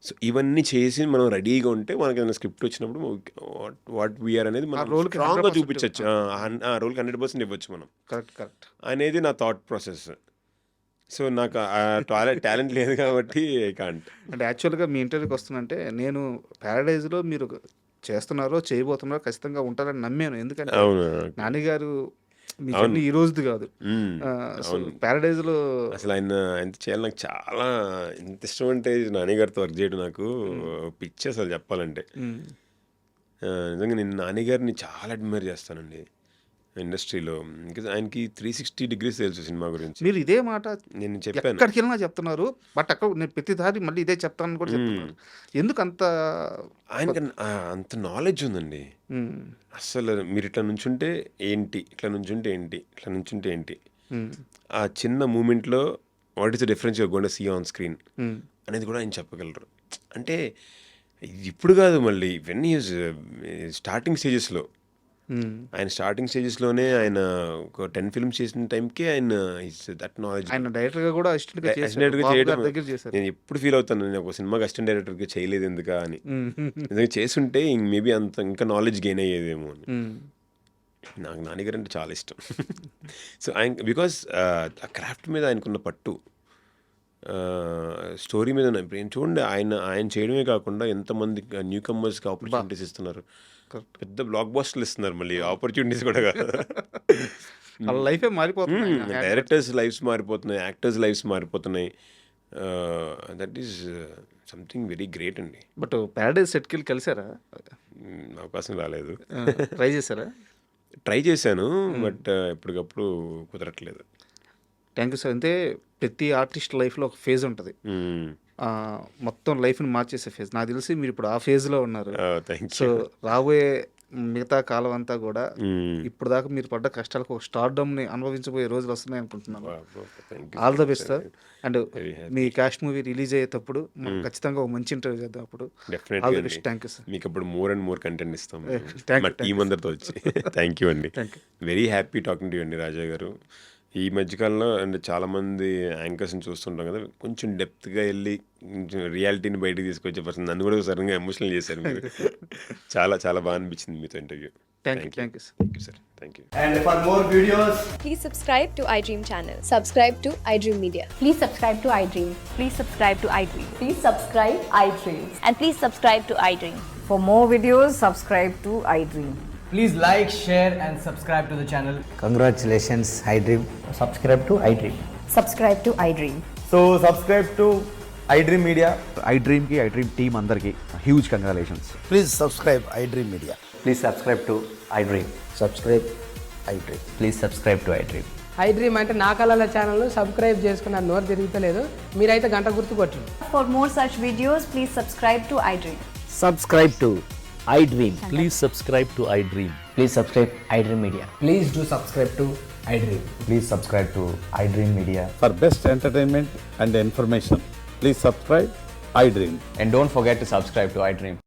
సో ఇవన్నీ చేసి మనం రెడీగా ఉంటే మనకి ఏదైనా స్క్రిప్ట్ వచ్చినప్పుడు వాట్ వీఆర్ అనేది మనం స్ట్రాంగ్గా చూపించవచ్చు. ఆ రోల్కి 100% ఇవ్వచ్చు మనం. కరెక్ట్ అనేది నా థాట్ ప్రాసెస్. సో నాకు టాలెంట్ లేదు కాబట్టి ఐ కాంట్. అంటే యాక్చువల్గా మీ ఇంటర్వ్యూకి వస్తుందంటే నేను ప్యారడైజ్లో మీరు చేస్తున్నారో చేయబోతున్నారో ఖచ్చితంగా ఉంటారని నమ్మాను. ఎందుకంటే నాన్నగారు మీ జర్నీ ఈ రోజుది కాదు. ప్యారడైజ్లో అసలు ఆయన ఎంత చేయాలి, నాకు చాలా ఎంత ఇష్టం అంటే నాన్నగారితో వర్క్ చేయడం నాకు పిచ్చి అసలు చెప్పాలంటే. నిజంగా నేను నాన్నగారిని చాలా అడ్మైర్ చేస్తానండి ఇండస్ట్రీలో. ఇంకా ఆయనకి 360 degrees తెలుసు సినిమా గురించి. మీరు ఇదే మాట నేను చెప్పాను, ఎక్కడికి వెళ్ళినా చెప్తున్నారు. బట్ అక్కడ నేను ప్రతిసారి మళ్ళీ ఇదే చెప్తానని కూడా చెప్తున్నాను. ఎందుకు ఆయనకి అంత నాలెడ్జ్ ఉందండి. అసలు మీరు ఇట్లా నుంచుంటే ఏంటి, ఇట్లా నుంచుంటే ఏంటి, ఇట్లా నుంచుంటే ఏంటి, ఆ చిన్న మూమెంట్లో what is the difference you're going to see on screen అనేది కూడా ఆయన చెప్పగలరు. అంటే ఇప్పుడు కాదు, మళ్ళీ ఇవన్నీ స్టార్టింగ్ స్టేజెస్లో ఆయన స్టార్టింగ్ స్టేజెస్లోనే ఆయన ఒక 10 ఫిల్మ్స్ చేసిన టైంకి ఆయన దట్ నాలెడ్జ్ ఆయన డైరెక్టర్గా కూడా అసిస్టెంట్గా అసిస్టెంట్గా చేశారు చేయడం దగ్గర చేశారు. నేను ఎప్పుడు ఫీల్ అవుతాను, నేను ఒక సినిమాకి అసిస్టెంట్ డైరెక్టర్గా చేయలేదు ఎందుకా అని. ఉమ్, నిజంగా చేస్తుంటే మేబీ అంత ఇంకా నాలెడ్జ్ గెయిన్ అయ్యేదేమో అని. ఉమ్, నాకు నాన్నగారు అంటే చాలా ఇష్టం. సో ఆయన బికాస్ ఆ క్రాఫ్ట్ మీద ఆయనకున్న పట్టు, స్టోరీ మీద ఇప్పుడు ఏం చూడండి, ఆయన చేయడమే కాకుండా ఎంతమంది న్యూ కమర్స్కి ఆపర్చునిటీస్ ఇస్తున్నారు. Correct. పెద్ద బ్లాక్ బాస్టర్లు ఇస్తున్నారు, మళ్ళీ ఆపర్చునిటీస్ కూడా కాదు. వాళ్ళ లైఫే మారిపోతుంది ఆయన. డైరెక్టర్స్ లైఫ్స్ మారిపోతున్నాయి, యాక్టర్స్ లైఫ్స్ మారిపోతున్నాయి. That is something very great అండి. బట్ ప్యారడైజ్ సెట్కి వెళ్ళి కలిసారా, అవకాశం రాలేదు. ట్రై చేశారా? ట్రై చేశాను, బట్ ఎప్పటికప్పుడు కుదరట్లేదు. Thank you sir. అంటే ప్రతి ఆర్టిస్ట్ లైఫ్లో ఒక ఫేజ్ ఉంటుంది, మొత్తం లైఫ్ని మార్చేసే ఫేజ్. నాకు తెలిసి మీరు ఇప్పుడు ఆ ఫేజ్లో ఉన్నారు. Thank so you. రాబోయే మిగతా కాలం అంతా కూడా ఇప్పుడు దాకా మీరు పడ్డ కష్టాలకు ఒక స్టార్డమ్ని అనుభవించబోయే రోజులు వస్తున్నాయి అనుకుంటున్నాను. All the best sir. And Very happy. Me cash movie release అయ్యేటప్పుడు మనం ఖచ్చితంగా ఒక మంచి ఇంటర్వ్యూ చేద్దాం అప్పుడు. All the best. Thank you sir. మీకు అప్పుడు మోర్ అండ్ మోర్ కంటెంట్ ఇస్తాం Thank మా you, టీం అందరితో వచ్చి. థ్యాంక్ యూ అండి. Thank you. Very happy talking to you అండి రాజా గారు. ఈ మధ్యకాలంలో అంటే చాలామంది యాంకర్స్ని చూస్తుంటాం కదా, కొంచెం డెప్త్గా వెళ్ళి కొంచెం రియాలిటీని బయటకు తీసుకొచ్చే పర్సన్. నన్ను కూడా సడన్గా ఎమోషనల్ చేశారు మీరు. చాలా చాలా బాగా అనిపించింది మీతో interview. Thank you. Thank you sir. Thank you sir. Thank you. And for more videos, Please subscribe to iDream channel. Subscribe to iDream Media. Please subscribe to iDream. Please subscribe to iDream. Please subscribe iDream. And please subscribe to iDream. For more videos, subscribe to iDream. please like, share, and subscribe to the channel. Congratulations, iDream. Subscribe to iDream. Subscribe to iDream. So subscribe to iDream Media. iDream की iDream team अंदर की huge congratulations. Please subscribe iDream Media. Please subscribe to iDream. Subscribe iDream. Please subscribe to iDream. iDream అంటే నా కళల channel subscribe చేసుకున్న నోరు తిరుగుతలేదు, మీరైతే గంట గుర్తు కొట్టండి. For more such videos, please subscribe to iDream. Subscribe to iDream. Please subscribe to iDream. Please subscribe iDream Media. Please do subscribe to iDream. Please subscribe to iDream Media. For best entertainment and information, please subscribe iDream. And don't forget to subscribe to iDream.